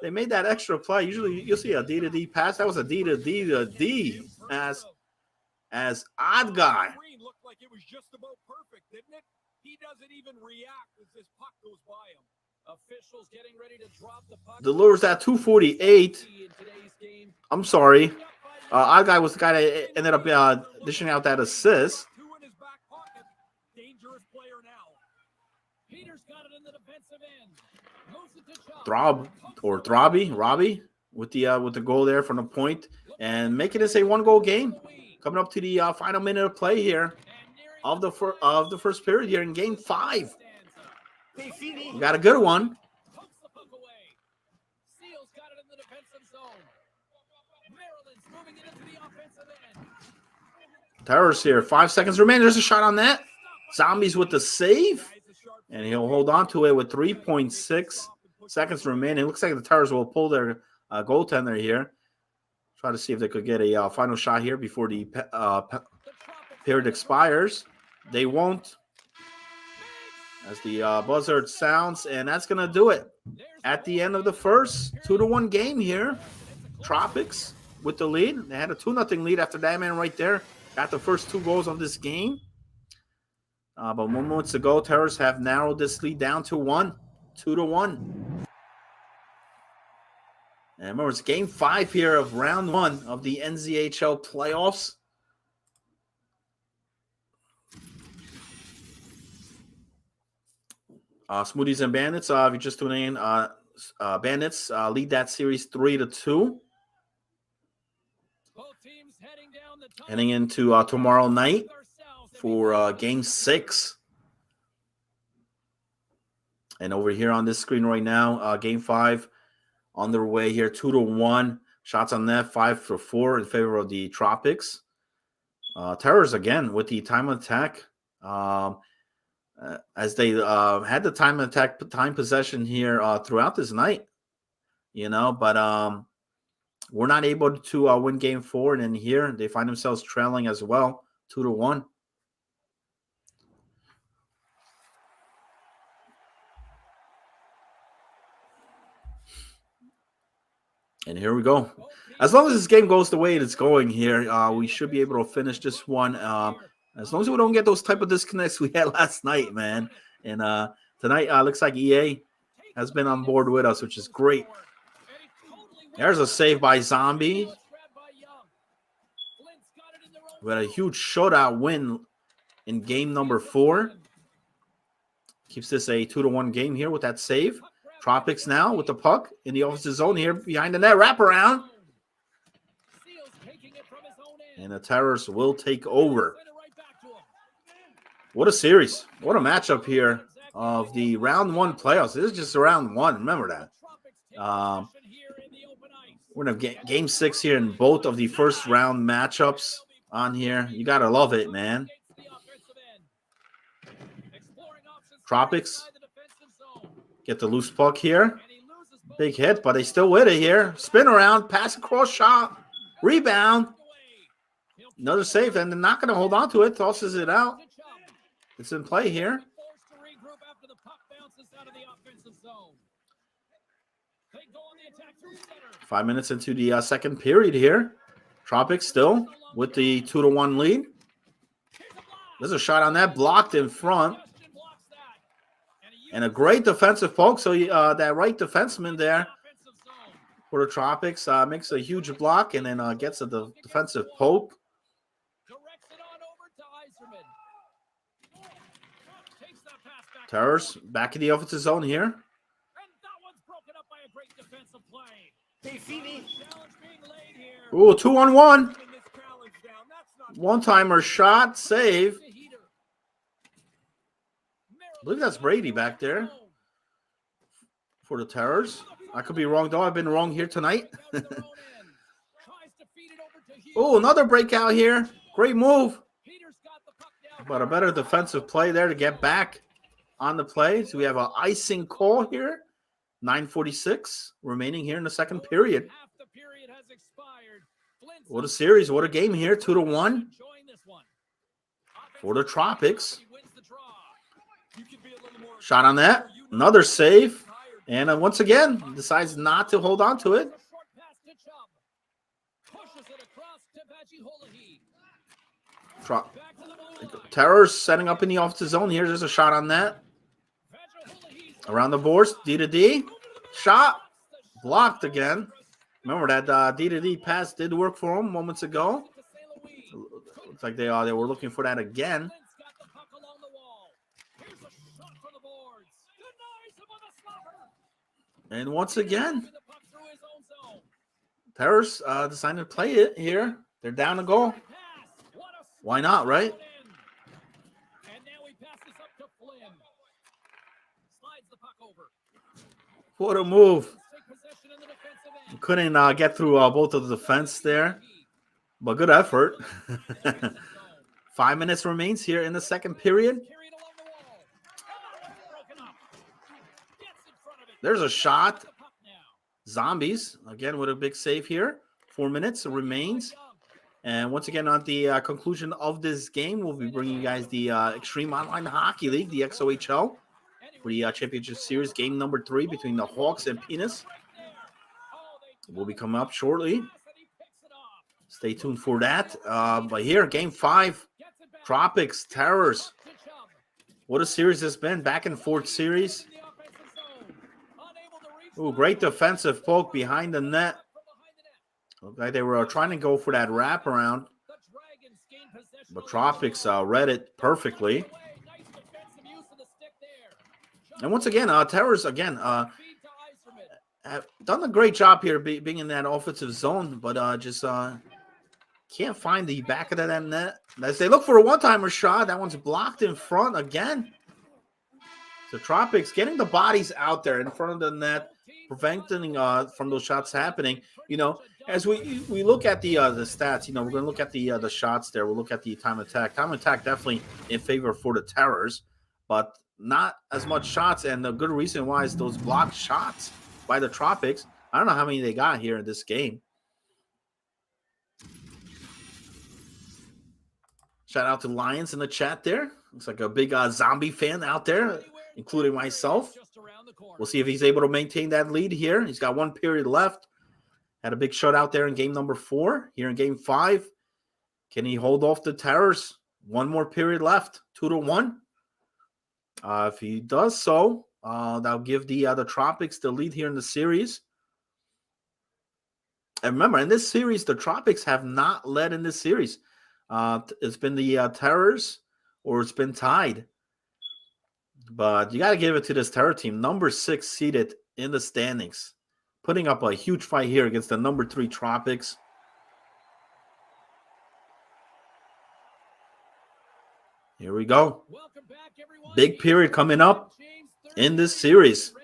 [SPEAKER 1] They made that extra play. Usually you'll see a D to D pass. That was a D to D to D as odd guy.
[SPEAKER 2] Looked like it was just about perfect, didn't it? He doesn't even react as this puck goes by him. Officials getting ready to drop the puck.
[SPEAKER 1] Delivers that 248. I'm sorry. Odd guy was the guy that ended up dishing out that assist.
[SPEAKER 2] Dangerous player now. Peters got it in the defensive end. Moves it to Chubb.
[SPEAKER 1] Robbie with the goal there from the point and making this a 1-goal game. Coming up to the final minute of play here of the first period here in Game 5. You got a good one.
[SPEAKER 2] Pumps the puck away. Seals got it in the defensive zone. Maryland's moving it into the offensive end.
[SPEAKER 1] Terrors here. 5 seconds remaining. There's a shot on that. Zombies with the save. And he'll hold on to it with 3.6 seconds remaining. It looks like the Terrors will pull their goaltender here. Try to see if they could get a final shot here before the period expires. They won't. As the buzzer sounds, and that's going to do it. At the end of the first 2-1 game here, Tropics with the lead. They had a 2-0 lead after that man right there got the first 2 goals of this game. But moments ago, Terrors have narrowed this lead down to 1, 2-1. And remember, it's Game 5 here of Round 1 of the NZHL playoffs. Smoothies and Bandits, if you're just tuning in, Bandits lead that series 3-2. Heading into tomorrow night for Game 6. And over here on this screen right now, Game 5 underway here, 2-1. Shots on net, 5-4 in favor of the Tropics. Terrors again with the time attack. As they had the time possession here throughout this night, but we're not able to win Game 4, and then here they find themselves trailing as well, 2-1. And here we go. As long as this game goes the way it's going here, we should be able to finish this one. As long as we don't get those type of disconnects we had last night, man. And tonight, looks like EA has been on board with us, which is great. There's a save by Zombie. We had a huge shootout win in game number 4. Keeps this a 2-1 game here with that save. Tropics now with the puck in the offensive zone here behind the net. Wraparound. And the Terrors will take over. What a series. What a matchup here of the round 1 playoffs. This is just round 1. Remember that. We're going to get Game 6 here in both of the first round matchups on here. You got to love it, man. Tropics get the loose puck here. Big hit, but they still with it here. Spin around, pass across, shot, rebound. Another save, and they're not going to hold on to it. Tosses it out. It's in play here. 5 minutes into the second period here. Tropics still with the 2-1 lead. There's a shot on that, blocked in front. And a great defensive poke. So that right defenseman there for the Tropics makes a huge block and then gets a defensive poke. Terrors back in the offensive zone here.
[SPEAKER 2] And that one's broken up by a great defensive play.
[SPEAKER 1] Ooh, 2-on-1. One-timer shot, save. I believe that's Brady back there for the Terrors. I could be wrong, though. I've been wrong here tonight. Oh, another breakout here. Great move. But a better defensive play there to get back on the play. So we have an icing call here. 9:46 remaining here in the second period. What a series. What a game here. 2-1 for the Tropics. Shot on that. Another save. And once again, decides not to hold on to it. Terrors setting up in the offensive zone here. There's a shot on that. Around the boards. D-to-D. Shot. Blocked again. Remember that D-to-D pass did work for him moments ago. Looks like they were looking for that again. And once again, Terrors decided to play it here. They're down a goal. Why not, right?
[SPEAKER 2] And now he passes up to Flynn. Slides the puck over.
[SPEAKER 1] What a move. Couldn't get through both of the defense there. But good effort. 5 minutes remains here in the second period. There's a shot. Zombies, again, with a big save here. 4 minutes remains. And once again, on the conclusion of this game, we'll be bringing you guys the Extreme Online Hockey League, the XOHL, for the Championship Series, game number 3 between the Hawks and Penis. Will be coming up shortly. Stay tuned for that. But here, game 5, Tropics, Terrors. What a series it's been. Back and forth series. Ooh, great defensive poke behind the net. Looked like they were trying to go for that wraparound. But Tropics read it perfectly. And once again, Terrors, again, have done a great job here being in that offensive zone, but just can't find the back of that net. As they look for a one-timer shot, that one's blocked in front again. The Tropics getting the bodies out there in front of the net, preventing from those shots happening. You know, as we look at the stats, you know, we're going to look at the shots there. We'll look at the time attack. Time attack definitely in favor for the Terrors, but not as much shots. And the good reason why is those blocked shots by the Tropics. I don't know how many they got here in this game. Shout out to Lions in the chat there. Looks like a big zombie fan out there, including myself. We'll see if he's able to maintain that lead here. He's got 1 period left. Had a big shutout there in game number 4. Here in game 5, can he hold off the Terrors? 1 more period left, 2-1. If he does so, that'll give the Tropics the lead here in the series. And remember, in this series, the Tropics have not led in this series. It's been the Terrors or it's been tied. But you got to give it to this Terror team. Number 6 seeded in the standings. Putting up a huge fight here against the number 3 Tropics. Here we go. Big period coming up in this series.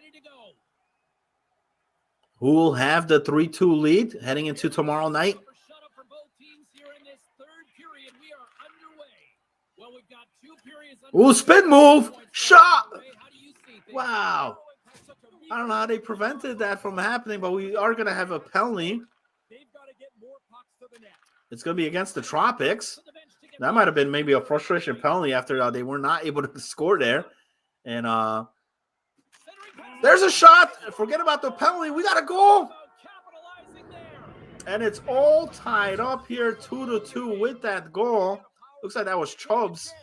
[SPEAKER 1] Who will have the 3-2 lead heading into tomorrow night? Ooh, spin move. Shot. Wow. I don't know how they prevented that from happening, but we are going to have a penalty. It's going to be against the Tropics. That might have been maybe a frustration penalty after they were not able to score there. And there's a shot. Forget about the penalty. We got a goal. And it's all tied up here 2-2 with that goal. Looks like that was Chubbs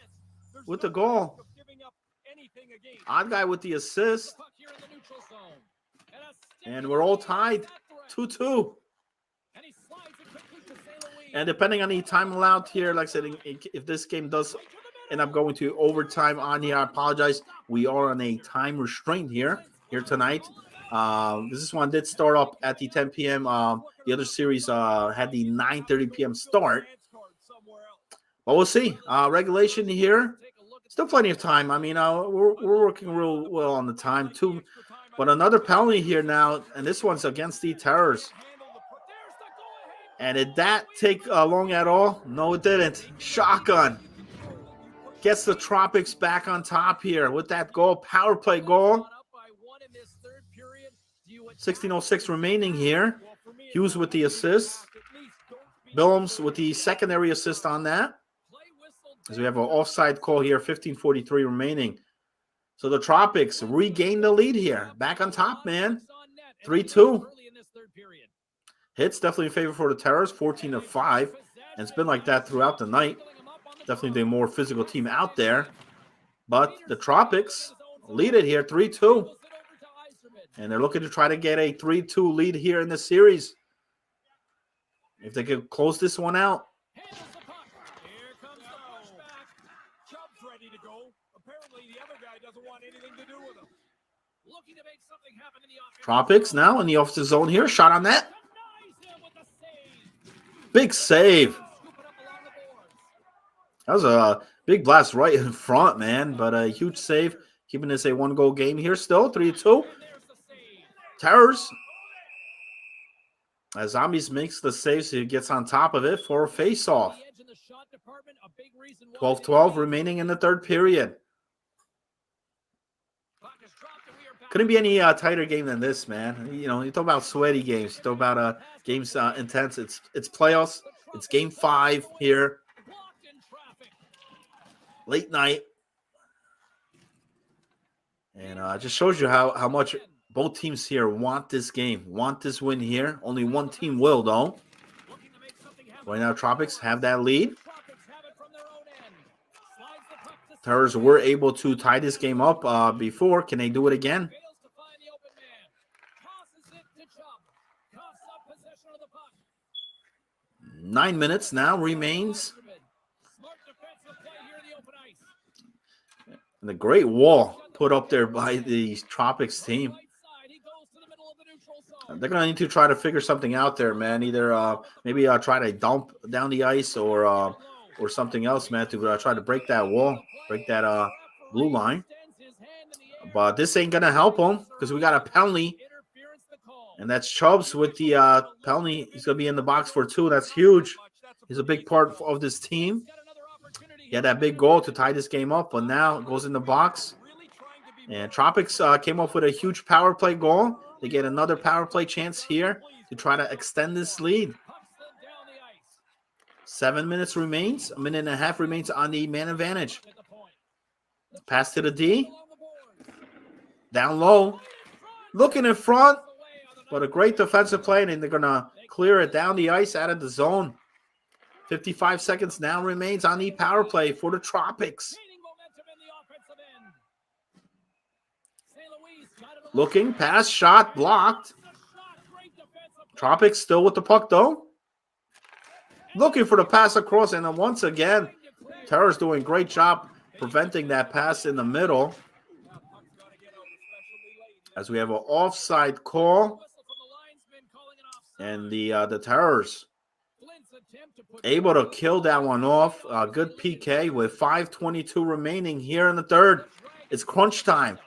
[SPEAKER 1] with the goal. Odd guy with the assist. And we're all tied 2-2. And depending on the time allowed here, like I said, if this game does end up going to overtime on here, I apologize. We are on a time restraint here tonight. This one did start up at the 10 p.m. The other series had the 9:30 p.m. start. But we'll see. Regulation here. Still plenty of time. I mean, we're working real well on the time, too. But another penalty here now, and this one's against the Terrors. And did that take long at all? No, it didn't. Shotgun. Gets the Tropics back on top here with that goal. Power play goal. 16:06 remaining here. Hughes with the assist. Billums with the secondary assist on that. As we have an offside call here, 15:43 remaining. So the Tropics regain the lead here. Back on top, man. 3-2. Hits definitely in favor for the Terrors, 14-5. And it's been like that throughout the night. Definitely the more physical team out there. But the Tropics lead it here, 3-2. And they're looking to try to get a 3-2 lead here in the series. If they could close this one out.
[SPEAKER 2] Looking to make something happen in the offensive
[SPEAKER 1] Tropics
[SPEAKER 2] zone.
[SPEAKER 1] now in the offensive zone here. Shot on net.
[SPEAKER 2] Denies him with the save.
[SPEAKER 1] Big save.
[SPEAKER 2] Scoop it up along the boards.
[SPEAKER 1] That was a big blast right in front, man. But a huge save. Keeping this a one-goal game here still. 3-2.
[SPEAKER 2] And there's the save.
[SPEAKER 1] Terrors. As Zombies makes the save, so he gets on top of it for a face-off.
[SPEAKER 2] The edge in the shot department, a big reason why
[SPEAKER 1] 12-12 remaining in the third period.
[SPEAKER 2] Puck is dropped and we are back.
[SPEAKER 1] Couldn't be any tighter game than this, man. You know, you talk about sweaty games. You talk about games intense. It's playoffs. It's game 5 here.
[SPEAKER 2] Blocked in traffic.
[SPEAKER 1] Late night. And it just shows you how much both teams here want this game, want this win here. Only one team will, though.
[SPEAKER 2] Looking to make something happen.
[SPEAKER 1] Right now, Tropics have that lead.
[SPEAKER 2] Tropics have it from their own end. Slides the puck to
[SPEAKER 1] Terrors were able to tie this game up before. Can they do it again?
[SPEAKER 2] fails to find the open man. Tosses it to Chubb. Cuffs up possession of the puck.
[SPEAKER 1] 9 minutes now remains.
[SPEAKER 2] Smart defensive play here in the open ice.
[SPEAKER 1] And the great wall put up there by the Tropics team.
[SPEAKER 2] Right side, he goes to the middle of the neutral zone.
[SPEAKER 1] They're gonna need to try to figure something out there, man. Either maybe try to dump down the ice or something else, man, to try to break that wall, break that blue line.
[SPEAKER 2] Extends his hand in the air.
[SPEAKER 1] But this ain't gonna help them because we got a penalty,
[SPEAKER 2] Interference the call.
[SPEAKER 1] and that's Chubbs with the penalty. He's gonna be in the box for 2. That's huge. He's a big part of this team.
[SPEAKER 2] Got another opportunity
[SPEAKER 1] He had that big goal to tie this game up, but now it goes in the box.
[SPEAKER 2] really trying to be
[SPEAKER 1] And Tropics came up with a huge power play goal. They get another power play chance here to try to extend this lead.
[SPEAKER 2] puck slid down the ice.
[SPEAKER 1] 7 minutes remains. A minute and a half remains on the man advantage.
[SPEAKER 2] At the point.
[SPEAKER 1] Pass to the D.
[SPEAKER 2] Along the boards.
[SPEAKER 1] Down low. Looking in front.
[SPEAKER 2] Away on the
[SPEAKER 1] But a great defensive play, and they're going to clear it down the ice out of the zone. 55 seconds now remains on the power play for the Tropics.
[SPEAKER 2] gaining momentum in the offensive end. St. Louis got it.
[SPEAKER 1] Looking, pass, shot, blocked.
[SPEAKER 2] The shot, great defensive play.
[SPEAKER 1] Tropics still with the puck, though. Looking for the pass across, and then once again, Terror's doing a great job preventing that pass in the middle.
[SPEAKER 2] Now puck's gotta get out, especially late.
[SPEAKER 1] As we have an offside call,
[SPEAKER 2] Whistle from the linesman calling an offside.
[SPEAKER 1] and the Terrors
[SPEAKER 2] Flint's attempt to put
[SPEAKER 1] able to kill that one off. Good PK with 5:22 remaining here in the third. It's crunch time.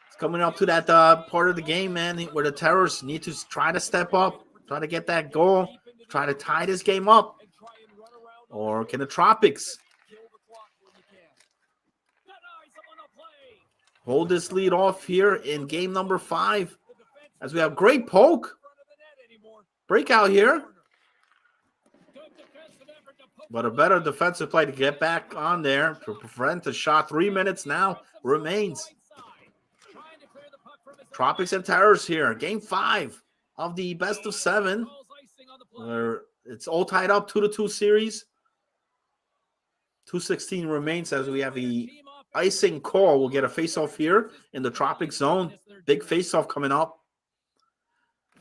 [SPEAKER 1] It's coming up to that part of the game, man, where the Terrors need to try to step up, try to get that goal, try to tie this game up.
[SPEAKER 2] and try and run around the
[SPEAKER 1] Or can the Tropics
[SPEAKER 2] kill the clock when you can. Denies him on the play.
[SPEAKER 1] hold this lead off here in game number 5?
[SPEAKER 2] The defense
[SPEAKER 1] As we have great poke.
[SPEAKER 2] in front of the net anymore.
[SPEAKER 1] Breakout here.
[SPEAKER 2] Good defensive effort to poke
[SPEAKER 1] But a better defensive play to get back on there to prevent the shot. 3 minutes now remains.
[SPEAKER 2] right side. Trying to clear the puck from his
[SPEAKER 1] Tropics and Terrors here. Game 5 of the best of 7.
[SPEAKER 2] calls icing on the play.
[SPEAKER 1] Where it's all tied up 2-2 series. 2:16 remains as we have the
[SPEAKER 2] Team up.
[SPEAKER 1] icing call. We'll get a face-off here in the Tropic zone. Big face-off coming up.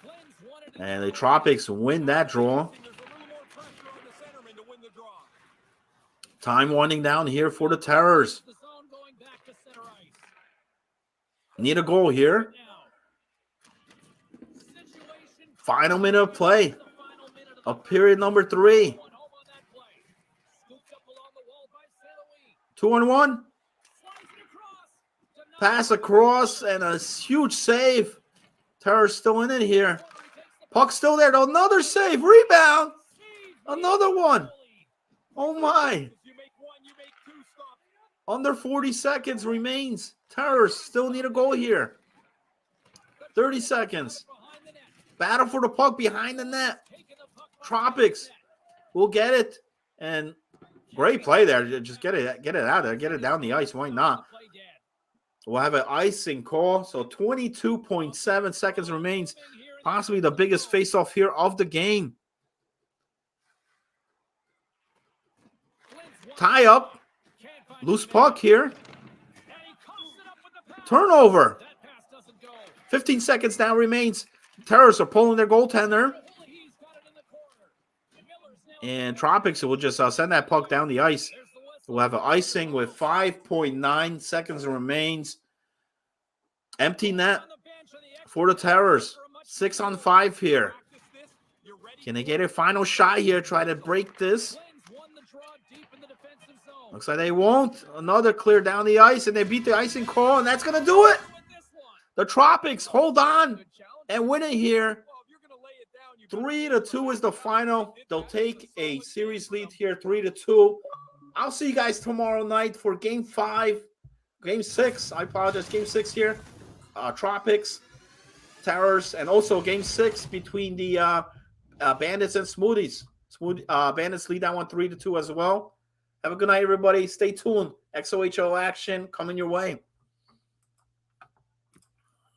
[SPEAKER 2] Flynn's wanted to
[SPEAKER 1] And the Tropics win that draw.
[SPEAKER 2] There's a little more pressure on the centerman to win the draw.
[SPEAKER 1] Time winding down here for the Terrors.
[SPEAKER 2] The zone going back to center ice.
[SPEAKER 1] Need a goal here.
[SPEAKER 2] Now. Situation.
[SPEAKER 1] Final minute of play
[SPEAKER 2] The final minute of the
[SPEAKER 1] of period number 3.
[SPEAKER 2] one home on that play. Scooped up along the wall by St. Louis.
[SPEAKER 1] 2-on-1.
[SPEAKER 2] Slides it across. Denies
[SPEAKER 1] Pass across and a huge save. Terrors still in it here.
[SPEAKER 2] takes the
[SPEAKER 1] Puck still there. Another save. Rebound.
[SPEAKER 2] save.
[SPEAKER 1] Another one. Oh my.
[SPEAKER 2] If you make one, you make two stops.
[SPEAKER 1] Under 40 seconds remains. Terrors still need a goal here. 30 seconds.
[SPEAKER 2] Behind the net.
[SPEAKER 1] Battle for the puck behind the net.
[SPEAKER 2] Taking the puck behind
[SPEAKER 1] Tropics
[SPEAKER 2] the net.
[SPEAKER 1] will get it. And great play there. Just get it out there. Get it down the ice. Why not?
[SPEAKER 2] Play dead.
[SPEAKER 1] We'll have an icing call. So 22.7 seconds remains.
[SPEAKER 2] Here in
[SPEAKER 1] Possibly the biggest face-off here of the game.
[SPEAKER 2] Flynn's
[SPEAKER 1] Tie up.
[SPEAKER 2] can't find
[SPEAKER 1] Loose
[SPEAKER 2] his
[SPEAKER 1] puck here.
[SPEAKER 2] man. And he coughs it up with the pass.
[SPEAKER 1] Turnover.
[SPEAKER 2] That pass doesn't go.
[SPEAKER 1] 15 seconds now remains. Terrors are pulling their goaltender.
[SPEAKER 2] He's got it in the corner. Miller's now
[SPEAKER 1] And Tropics will just send that puck down the ice.
[SPEAKER 2] there's the whistle.
[SPEAKER 1] We'll have an icing with 5.9 seconds remains. Empty net for the Terrors. 6-on-5 here. Can they get a final shot here? Try to break this. Looks like they won't. Another clear down the ice, and they beat the icing call, and that's going to do it. The Tropics hold on and win it here. 3-2 is the final. They'll take a series lead here, 3-2. I'll see you guys tomorrow night for Game 6. I apologize. Game 6 here. Tropics, Terrors, and also Game 6 between the Bandits and Smoothies. Bandits lead that one 3-2 as well. Have a good night, everybody. Stay tuned. XOHL action coming your way.